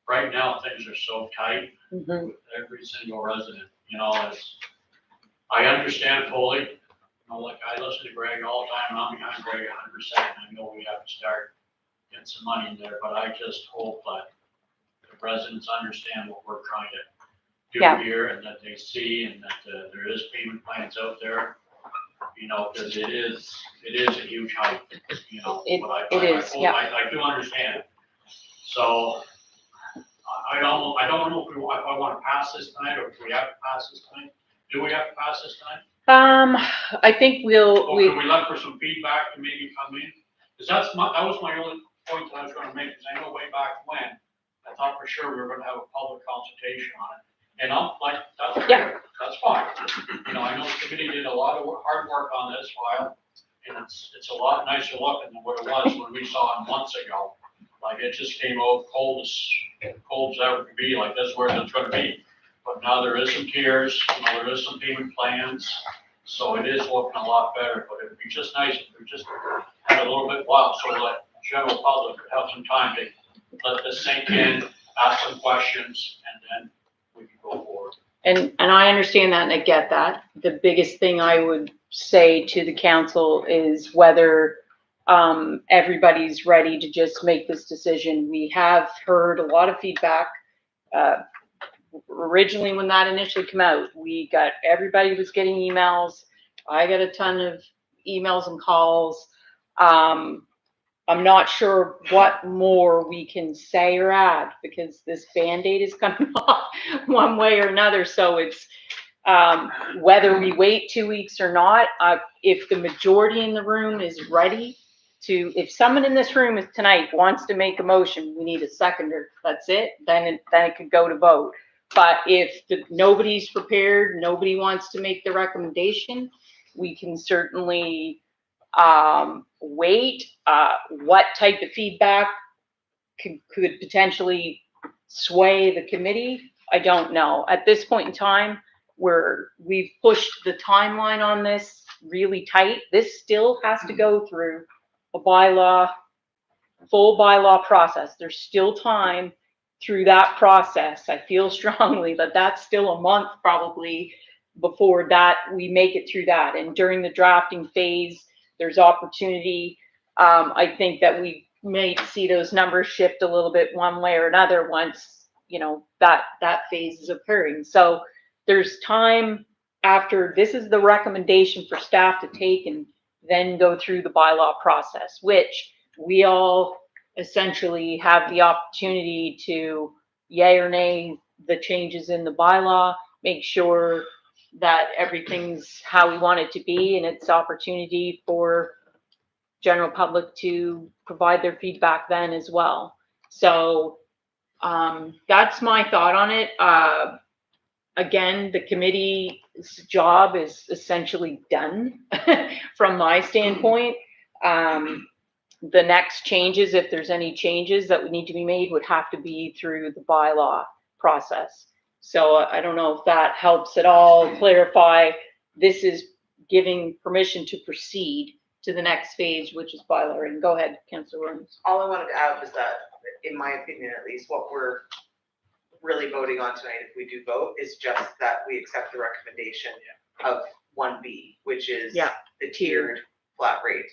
right now, things are so tight with every single resident, you know, I understand fully, you know, like, I listen to Greg all the time, and I'm behind Greg 100%, and I know we have to start getting some money in there, but I just hope that the residents understand what we're trying to do here, and that they see, and that there is payment plans out there, you know, because it is a huge hike, you know. I do understand. So I don't know if I want to pass this tonight, or if we have to pass this tonight. Do we have to pass this tonight? I think Or can we look for some feedback to maybe come in? Because that was my only point that I was going to make, because I know way back when, I thought for sure we were going to have a public consultation on it. And I'm like, that's fine. You know, I know the committee did a lot of hard work on this file, and it's a lot nicer looking than what it was when we saw it months ago. Like, it just came out cold as ever could be, like, that's where it's gonna be. But now there is some tiers, you know, there is some payment plans, so it is looking a lot better. But it'd be just nice if we just had a little bit, so that general public could have some time to let this sink in, ask some questions, and then we can go forward. And I understand that, and I get that. The biggest thing I would say to the council is whether everybody's ready to just make this decision. We have heard a lot of feedback. Originally, when that initially came out, everybody was getting emails. I got a ton of emails and calls. I'm not sure what more we can say or add, because this Band-Aid is coming off one way or another. So it's whether we wait 2 weeks or not. If the majority in the room is ready if someone in this room tonight wants to make a motion, we need a seconder. That's it. Then it could go to vote. But if nobody's prepared, nobody wants to make the recommendation, we can certainly wait. What type of feedback could potentially sway the committee? I don't know. At this point in time, we've pushed the timeline on this really tight. This still has to go through a full bylaw process. There's still time through that process. I feel strongly that that's still a month probably before that we make it through that. And during the drafting phase, there's opportunity. I think that we may see those numbers shift a little bit one way or another once, that phase is occurring. So there's time after this is the recommendation for staff to take and then go through the bylaw process, which we all essentially have the opportunity to yay or nay the changes in the bylaw, make sure that everything's how we want it to be, and it's opportunity for general public to provide their feedback then as well. So that's my thought on it. Again, the committee's job is essentially done from my standpoint. The next changes, if there's any changes that would need to be made, would have to be through the bylaw process. So I don't know if that helps at all clarify. This is giving permission to proceed to the next phase, which is bylaw. And go ahead, Councillor Williams. All I wanted to add was that, in my opinion at least, what we're really voting on tonight, if we do vote, is just that we accept the recommendation of 1B, which is the tiered flat rate.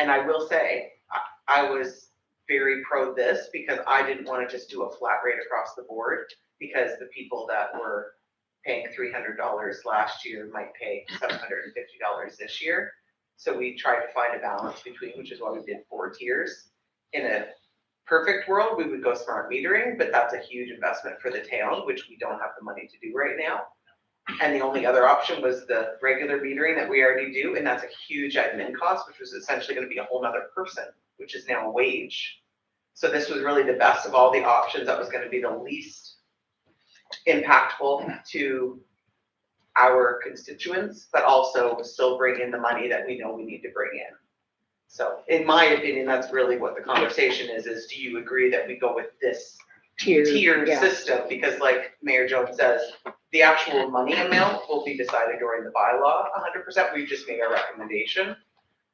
And I will say, I was very pro this because I didn't want to just do a flat rate across the board, because the people that were paying $300 last year might pay $750 this year. So we tried to find a balance between, which is why we did 4 tiers. In a perfect world, we would go smart metering, but that's a huge investment for the town, which we don't have the money to do right now. And the only other option was the regular metering that we already do, and that's a huge admin cost, which was essentially going to be a whole nother person, which is now a wage. So this was really the best of all the options. That was going to be the least impactful to our constituents, but also still bring in the money that we know we need to bring in. So in my opinion, that's really what the conversation is do you agree that we go with this tiered system? Because like Mayor Jones says, the actual money amount will be decided during the bylaw 100%. We've just made our recommendation.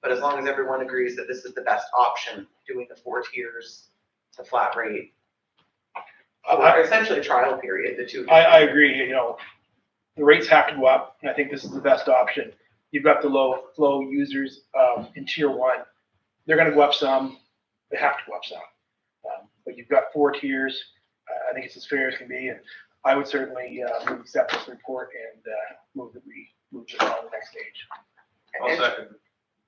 But as long as everyone agrees that this is the best option, doing the 4 tiers, the flat rate, or essentially a trial period, the two. I agree, the rates have to go up, and I think this is the best option. You've got the low flow users in tier 1. They're gonna go up some, they have to go up some. But you've got 4 tiers. I think it's as fair as can be, and I would certainly accept this report and move that we move this on to the next stage. I'll second.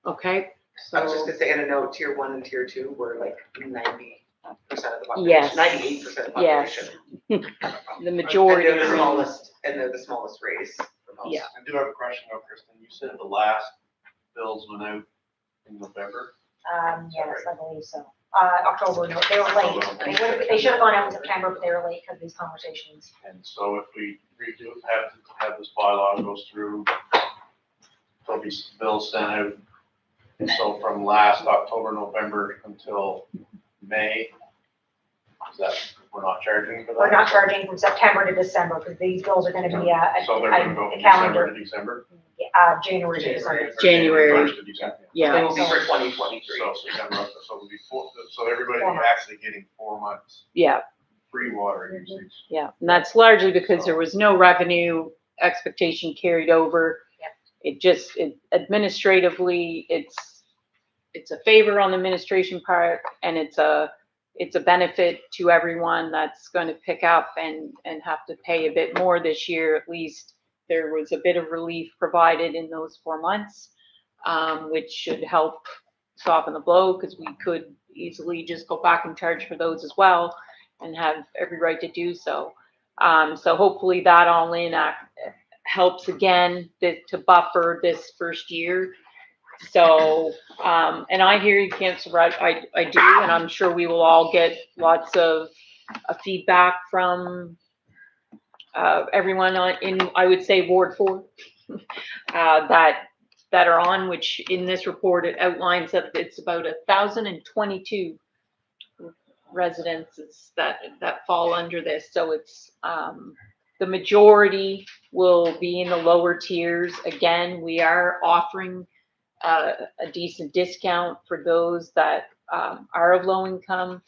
Okay. So I was just gonna say, in a note, tier 1 and tier 2 were like 90% of the population, Yes. 98% of the population. Yes. The majority. And they're the smallest race for most. Yeah. I do have a question though, Kristen. You said the last bills went out in November? Yes, I believe so. October, no, they were late. They should have gone out in September, but they were late because of these conversations. And so if we have this bylaw goes through, there'll be bills sent out. So from last October, November until May, is that, we're not charging for that? We're not charging from September to December because these bills are gonna be So they're gonna go a from calendar, December to December? January to December. Or January. 1st of December? They Yeah. will be for 2023. So September, so it'll be so everybody 4 months. actually getting 4 months Yeah. free water usage. Yeah. And that's largely because there was no revenue expectation carried over. Yep. Administratively, it's a favor on the administration part, and it's a benefit to everyone that's going to pick up and have to pay a bit more this year. At least there was a bit of relief provided in those 4 months, which should help soften the blow, because we could easily just go back and charge for those as well and have every right to do so. So hopefully that all in helps again to buffer this first year. So, and I hear you, Councillor, I do, and I'm sure we will all get lots of feedback from everyone I would say Ward 4, that are on, which in this report, it outlines that it's about 1,022 residences that fall under this. So it's, the majority will be in the lower tiers. Again, we are offering a decent discount for those that are of low income.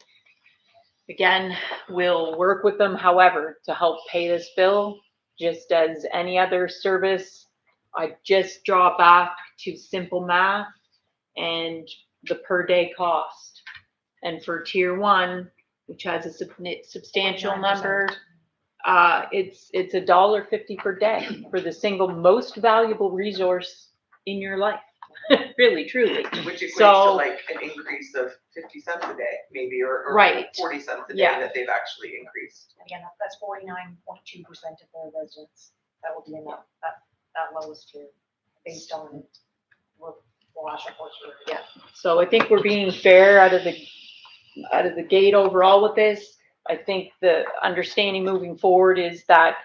Again, we'll work with them, however, to help pay this bill, just as any other service. I just draw back to simple math and the per day cost. And for tier 1, which has a substantial 9%. number, it's $1.50 per day for the single most valuable resource in your life. Really, truly. Which equates to So- like an increase of 50 cents a day, maybe, or Right. 40 cents a day Yeah. that they've actually increased. Again, that's 49.2% of their residents that will be in that lowest tier, based on the last report here. Yeah. So I think we're being fair out of the gate overall with this. I think the understanding moving forward is that,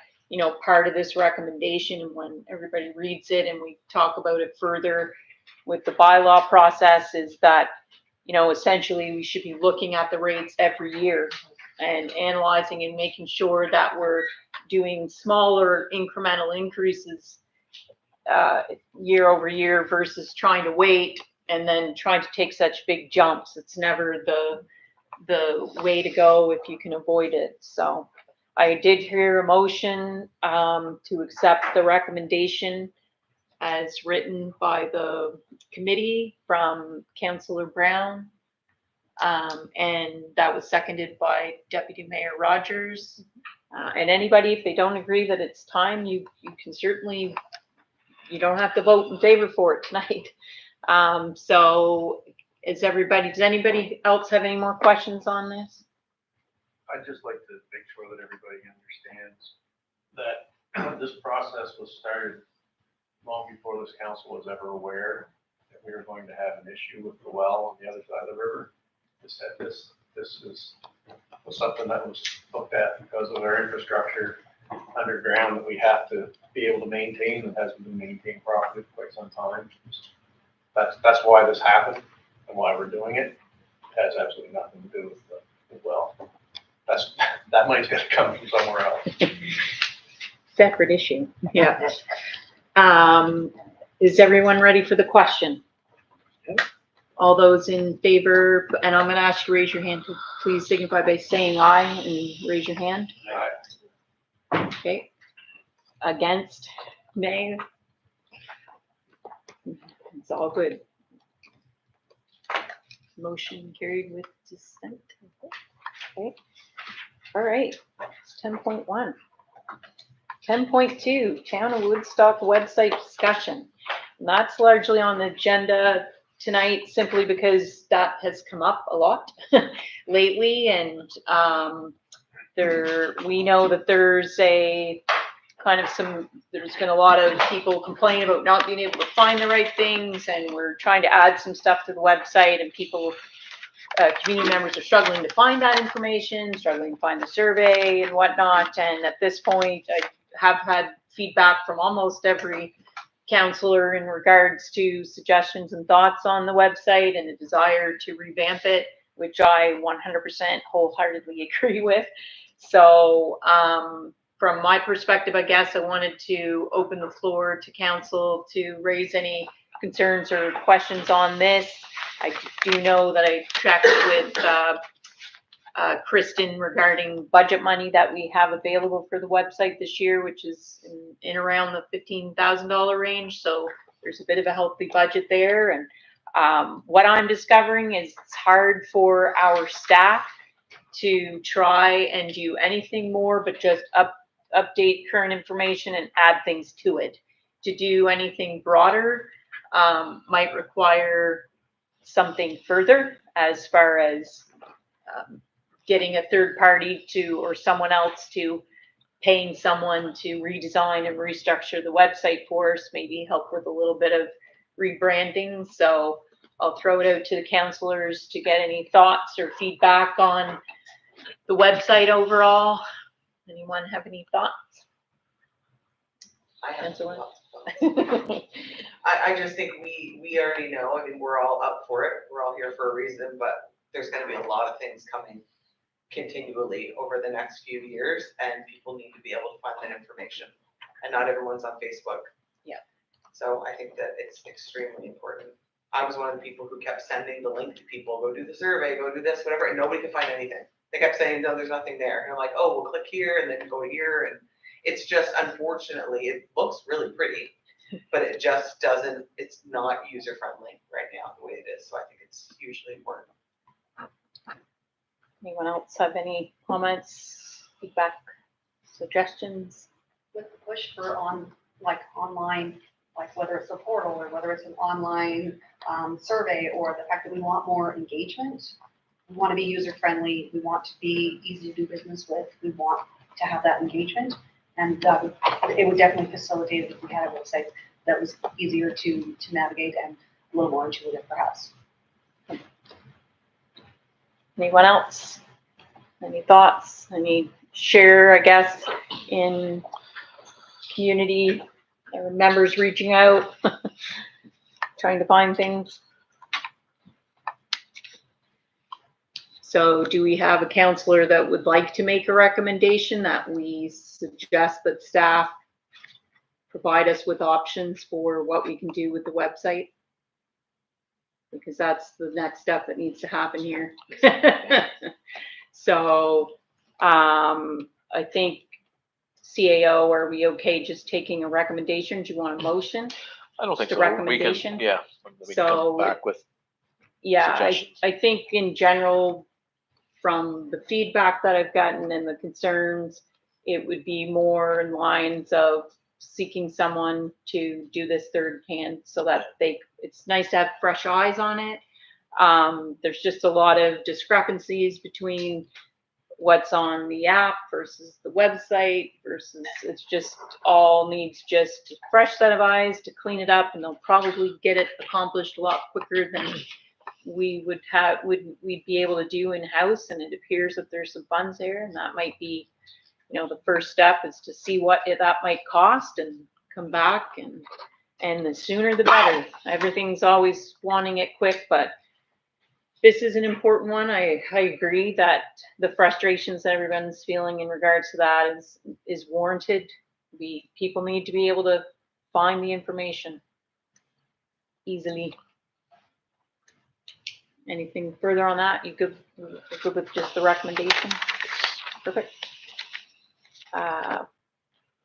part of this recommendation, and when everybody reads it and we talk about it further with the bylaw process, is that, essentially we should be looking at the rates every year and analyzing and making sure that we're doing smaller incremental increases year over year versus trying to wait and then trying to take such big jumps. It's never the way to go if you can avoid it. So I did hear a motion to accept the recommendation as written by the committee from Councillor Brown. And that was seconded by Deputy Mayor Rogers. And anybody, if they don't agree that it's time, you can certainly, you don't have to vote in favor for it tonight. So does anybody else have any more questions on this? I'd just like to make sure that everybody understands that this process was started long before this council was ever aware that we were going to have an issue with the well on the other side of the river. This was something that was looked at because of our infrastructure underground that we have to be able to maintain, and hasn't been maintained properly for quite some time. That's why this happened and why we're doing it. It has absolutely nothing to do with the well. That money's gonna come from somewhere else. Separate issue. Yeah. Is everyone ready for the question? All those in favor, and I'm going to ask you to raise your hand. Please signify by saying aye and raise your hand. Aye. Okay. Against? Nay? It's all good. Motion carried with dissent. Okay. All right. 10.1. 10.2, Town of Woodstock website discussion. And that's largely on the agenda tonight simply because that has come up a lot lately, and we know that there's been a lot of people complaining about not being able to find the right things, and we're trying to add some stuff to the website, and community members are struggling to find that information, struggling to find the survey and whatnot. And at this point, I have had feedback from almost every councillor in regards to suggestions and thoughts on the website and a desire to revamp it, which I 100% wholeheartedly agree with. So from my perspective, I guess I wanted to open the floor to council to raise any concerns or questions on this. I do know that I checked with Kristen regarding budget money that we have available for the website this year, which is in around the $15,000 range. So there's a bit of a healthy budget there. And what I'm discovering is it's hard for our staff to try and do anything more but just update current information and add things to it. To do anything broader might require something further as far as getting a third party or someone else to paying someone to redesign and restructure the website for us, maybe help with a little bit of rebranding. So I'll throw it out to the councillors to get any thoughts or feedback on the website overall. Anyone have any thoughts? I have Answer one? lots of thoughts. I just think we already know, I mean, we're all up for it, we're all here for a reason, but there's gonna be a lot of things coming continually over the next few years, and people need to be able to find that information. And not everyone's on Facebook. Yeah. So I think that it's extremely important. I was one of the people who kept sending the link to people, go do the survey, go do this, whatever, and nobody could find anything. They kept saying, no, there's nothing there. And I'm like, oh, we'll click here and then go here. And it's just, unfortunately, it looks really pretty, but it just doesn't, it's not user friendly right now the way it is. So I think it's hugely important. Anyone else have any comments, feedback, suggestions? With the push for online, like whether it's a portal or whether it's an online survey, or the fact that we want more engagement. We want to be user friendly. We want to be easy to do business with. We want to have that engagement, and it would definitely facilitate it if we had a website that was easier to navigate and a little more intuitive, perhaps. Anyone else? Any thoughts? Any share, I guess, in community or members reaching out, trying to find things? So do we have a counselor that would like to make a recommendation that we suggest that staff provide us with options for what we can do with the website? Because that's the next step that needs to happen here. So I think CAO, are we okay just taking a recommendation? Do you want a motion? I don't think Just so. a recommendation? We can, yeah. We can So, come back with Yeah, suggestions. I think in general, from the feedback that I've gotten and the concerns, it would be more in lines of seeking someone to do this third hand so that it's nice to have fresh eyes on it. There's just a lot of discrepancies between what's on the app versus the website versus, it's just all needs just a fresh set of eyes to clean it up, and they'll probably get it accomplished a lot quicker than we'd be able to do in-house. And it appears that there's some funds there, and that might be, the first step is to see what that might cost and come back, and the sooner the better. Everything's always wanting it quick, but this is an important one. I agree that the frustrations that everyone's feeling in regards to that is warranted. People need to be able to find the information easily. Anything further on that? You good with just the recommendation? Perfect.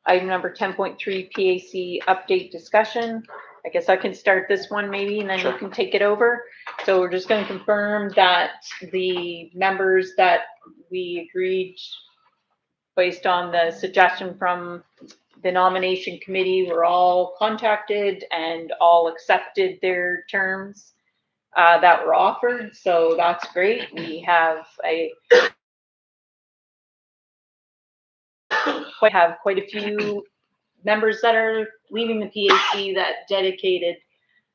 Item number 10.3, PAC update discussion. I guess I can start this one maybe, and then Sure. you can take it over. So we're just going to confirm that the members that we agreed based on the suggestion from the nomination committee were all contacted and all accepted their terms that were offered. So that's great. We have quite a few members that are leaving the PAC that dedicated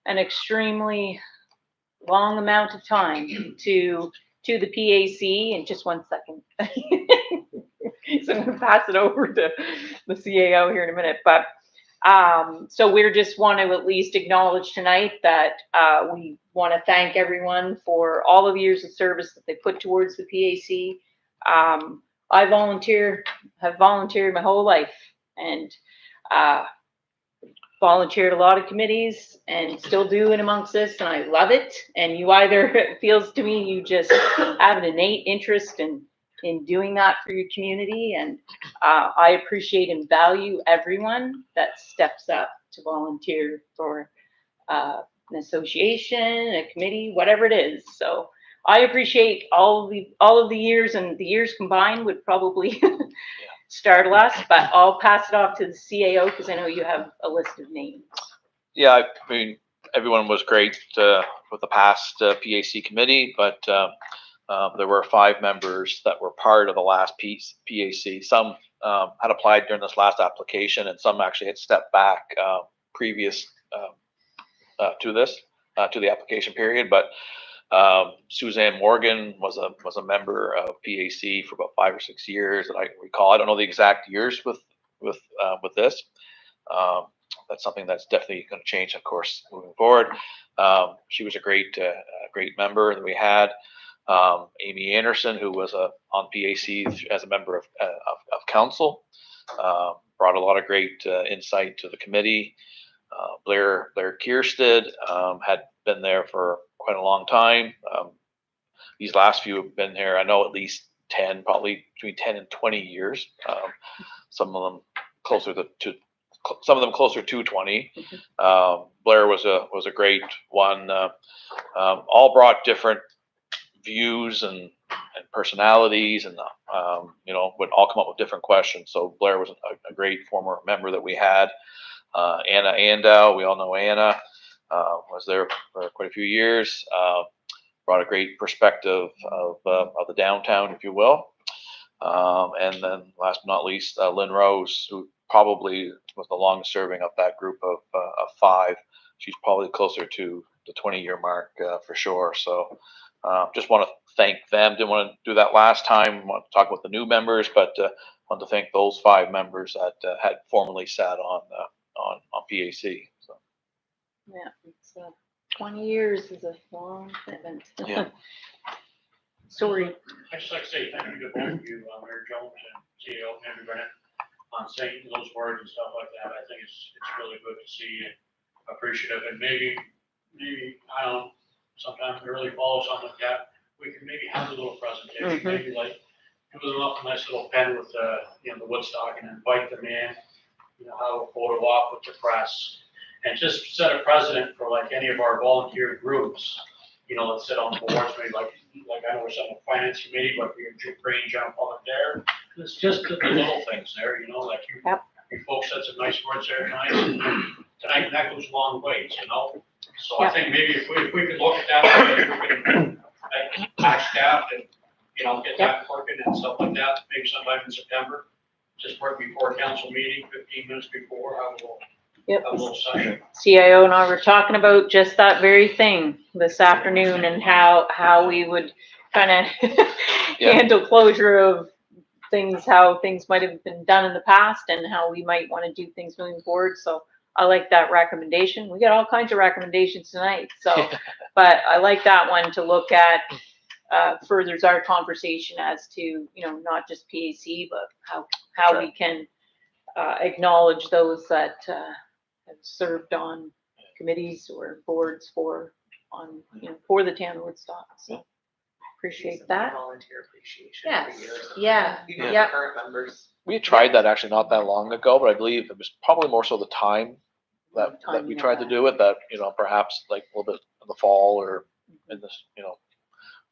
an extremely long amount of time to the PAC. And just one second. So I'm going to pass it over to the CAO here in a minute. But so we just want to at least acknowledge tonight that we want to thank everyone for all of the years of service that they put towards the PAC. I have volunteered my whole life, and volunteered a lot of committees and still do in amongst this, and I love it. And it feels to me you just have an innate interest in doing that for your community, and I appreciate and value everyone that steps up to volunteer for an association, a committee, whatever it is. So I appreciate all of the years, and the years combined would probably startle us, but I'll pass it off to the CAO because I know you have a list of names. Yeah, I mean, everyone was great with the past PAC committee, but there were 5 members that were part of the last PAC. Some had applied during this last application, and some actually had stepped back previous to the application period. But Suzanne Morgan was a member of PAC for about 5 or 6 years that I can recall. I don't know the exact years with this, That's something that's definitely going to change, of course, moving forward. She was a great member that we had. Amy Anderson, who was on PAC as a member of council, brought a lot of great insight to the committee. Blair Kiersted had been there for quite a long time. These last few have been here, I know, at least 10, probably between 10 and 20 years. Some of them closer to 20. Blair was a great one. All brought different views and personalities, and would all come up with different questions. So Blair was a great former member that we had. Anna Andow, we all know Anna, was there for quite a few years. Brought a great perspective of the downtown, if you will. And then last but not least, Lynn Rose, who probably was the longest serving of that group of 5. She's probably closer to the 20-year mark for sure. So just want to thank them. Didn't want to do that last time. Want to talk about the new members, but want to thank those 5 members that had formerly sat on PAC. So. Yeah, it's 20 years is a long commitment. Yeah. Sorry. I just like to say thank you to both of you, Mayor Jones and CEO Andrew Bennett, on saying those words and stuff like that. I think it's really good to see and appreciative, and maybe I don't know, sometime in the early fall or something like that, we can maybe have a little presentation, maybe like it was a nice little pen with the Woodstock, and invite them in, have a photo op with the press, and just set a precedent for like any of our volunteer groups, let's sit on the boards, maybe like I know we're on the finance committee, but we're bringing general public there. It's just the little things there, like you folks said some nice words there tonight, and that goes a long ways, So I think maybe if we could look at that, maybe we can ask staff and, get that working and stuff like that, maybe sometime in September, just work before a council meeting, 15 minutes before, have a little session. CIO and I were talking about just that very thing this afternoon, and how we would kind of handle closure of things, how things might have been done in the past, and how we might want to do things moving forward. So I like that recommendation. We got all kinds of recommendations tonight, so but I like that one to look at. Furthers our conversation as to not just PAC, but how we can acknowledge those that have served on committees or boards for the town of Woodstock. So appreciate that. Volunteer appreciation. Yes. Yeah. Even Yeah. current members. We tried that actually not that long ago, but I believe it was probably more so the time that we tried to do it, that perhaps like a little bit in the fall or in this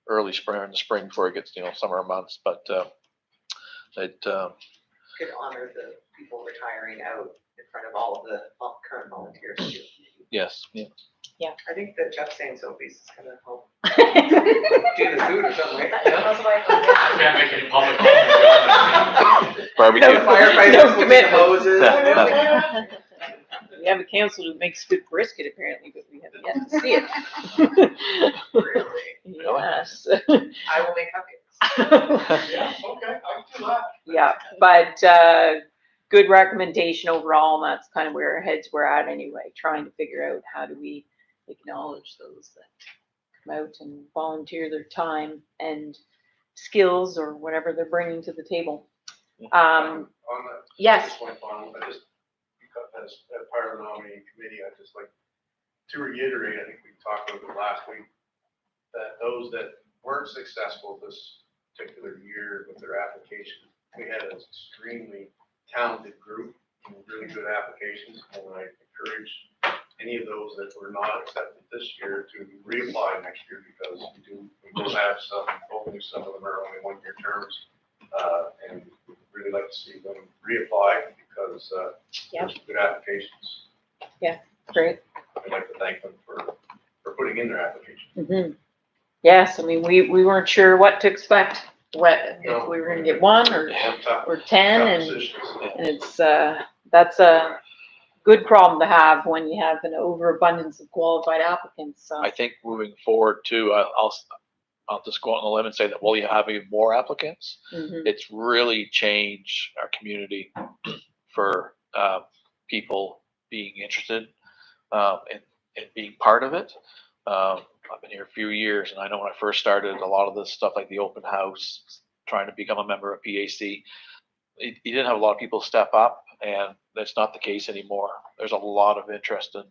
early spring or in the spring before it gets summer months, but it Could honor the people retiring out in front of all of the current volunteers too. yes, yeah. I think that Jeff saying Sophie's is gonna help do the food or something, right? I can't make any public comment. Barbecue. No firefighters will get hoses. We have a council who makes good brisket apparently, but we haven't yet to see it. Really? Yes. I will make cupcakes. Yeah, okay, I can do that. Yeah, but good recommendation overall, and that's kind of where our heads were at anyway, trying to figure out how do we acknowledge those that come out and volunteer their time and skills or whatever they're bringing to the table. On that. Yes. Just one final, because as part of the nominating committee, I'd just like to reiterate, I think we talked about it last week, that those that weren't successful this particular year with their application, we had an extremely talented group and really good applications, and I encourage any of those that were not accepted this year to reapply next year, because we do have some, hopefully some of them are only 1-year terms, and we'd really like to see them reapply because there's good applications. Yeah, great. I'd like to thank them for putting in their application. Mm-hmm. Yes, I mean, we weren't sure what to expect, if we were gonna get 1 or 10, and it's that's a good problem to have when you have an overabundance of qualified applicants. So I think moving forward too, I'll just go out on a limb and say that will you have even more applicants? mhm. It's really changed our community for people being interested in being part of it. I've been here a few years, and I know when I first started, a lot of this stuff like the open house, trying to become a member of PAC, you didn't have a lot of people step up, and that's not the case anymore. There's a lot of interest in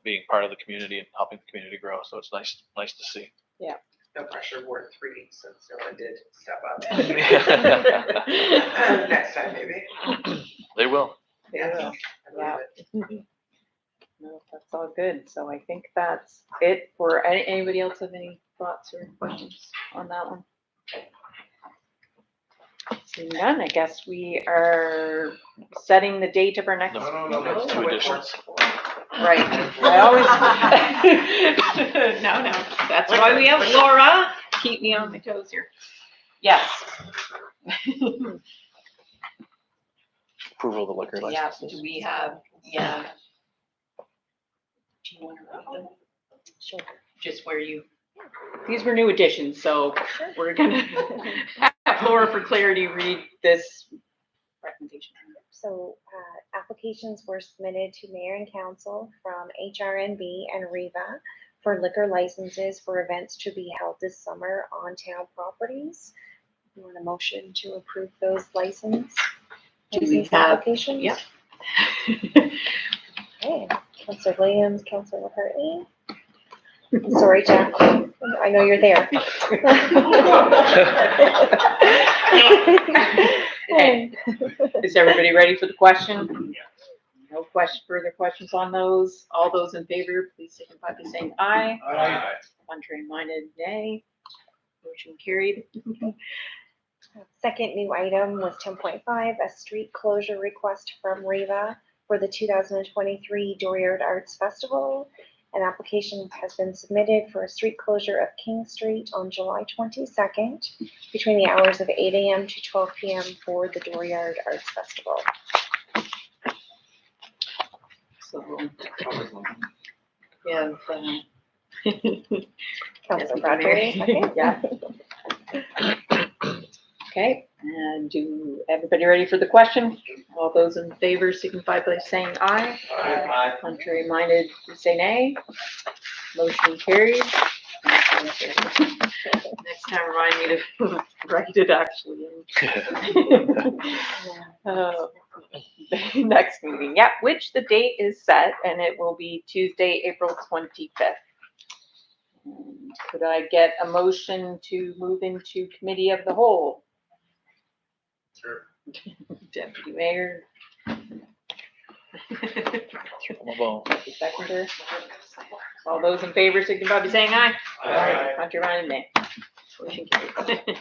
being part of the community and helping the community grow. So it's nice to see. No pressure, Ward 3, since no one did step up. Next time, maybe. They will. Yeah. Yeah. No, that's all good. So I think that's it for anybody else have any thoughts or questions on that one? Seeing none, I guess we are setting the date of our next. No, There's two additions. Right. I always. No, that's why we have Laura. Keep me on my toes here. Yes. Approval of the liquor Yeah, licenses. do we have, yeah. Do you want to read them? Sure. Just where you, these were new additions, so Sure. we're gonna have Laura for clarity read this recommendation. So applications were submitted to mayor and council from HRNB and REVA for liquor licenses for events to be held this summer on town properties. You want a motion to approve those license? Do we license have- applications? Yep. Okay, Councilor Williams, Councilor McCartney. Sorry, Jack, I know you're there. Okay. Is everybody ready for the question? No further questions on those. All those in favor, please signify by saying aye. Aye. Contrary minded, nay. Motion carried. Second new item was 10.5, a street closure request from REVA for the 2023 Dooryard Arts Festival. An application has been submitted for a street closure of King Street on July 22nd between the hours of 8 a.m. to 12 p.m. for the Dooryard Arts Festival. So, we have, Councilor Bradbury, second. Yeah. Okay, and do everybody ready for the question? All those in favor signify by saying aye. Aye. Contrary minded, say nay. Motion carried. Next time, remind me to write it actually in. Next meeting, yeah, which the date is set, and it will be Tuesday, April 25th. And could I get a motion to move into committee of the whole? Sure. Deputy Mayor. Seconder. All those in favor signify by saying aye. Aye. Contrary minded, nay. Motion carried.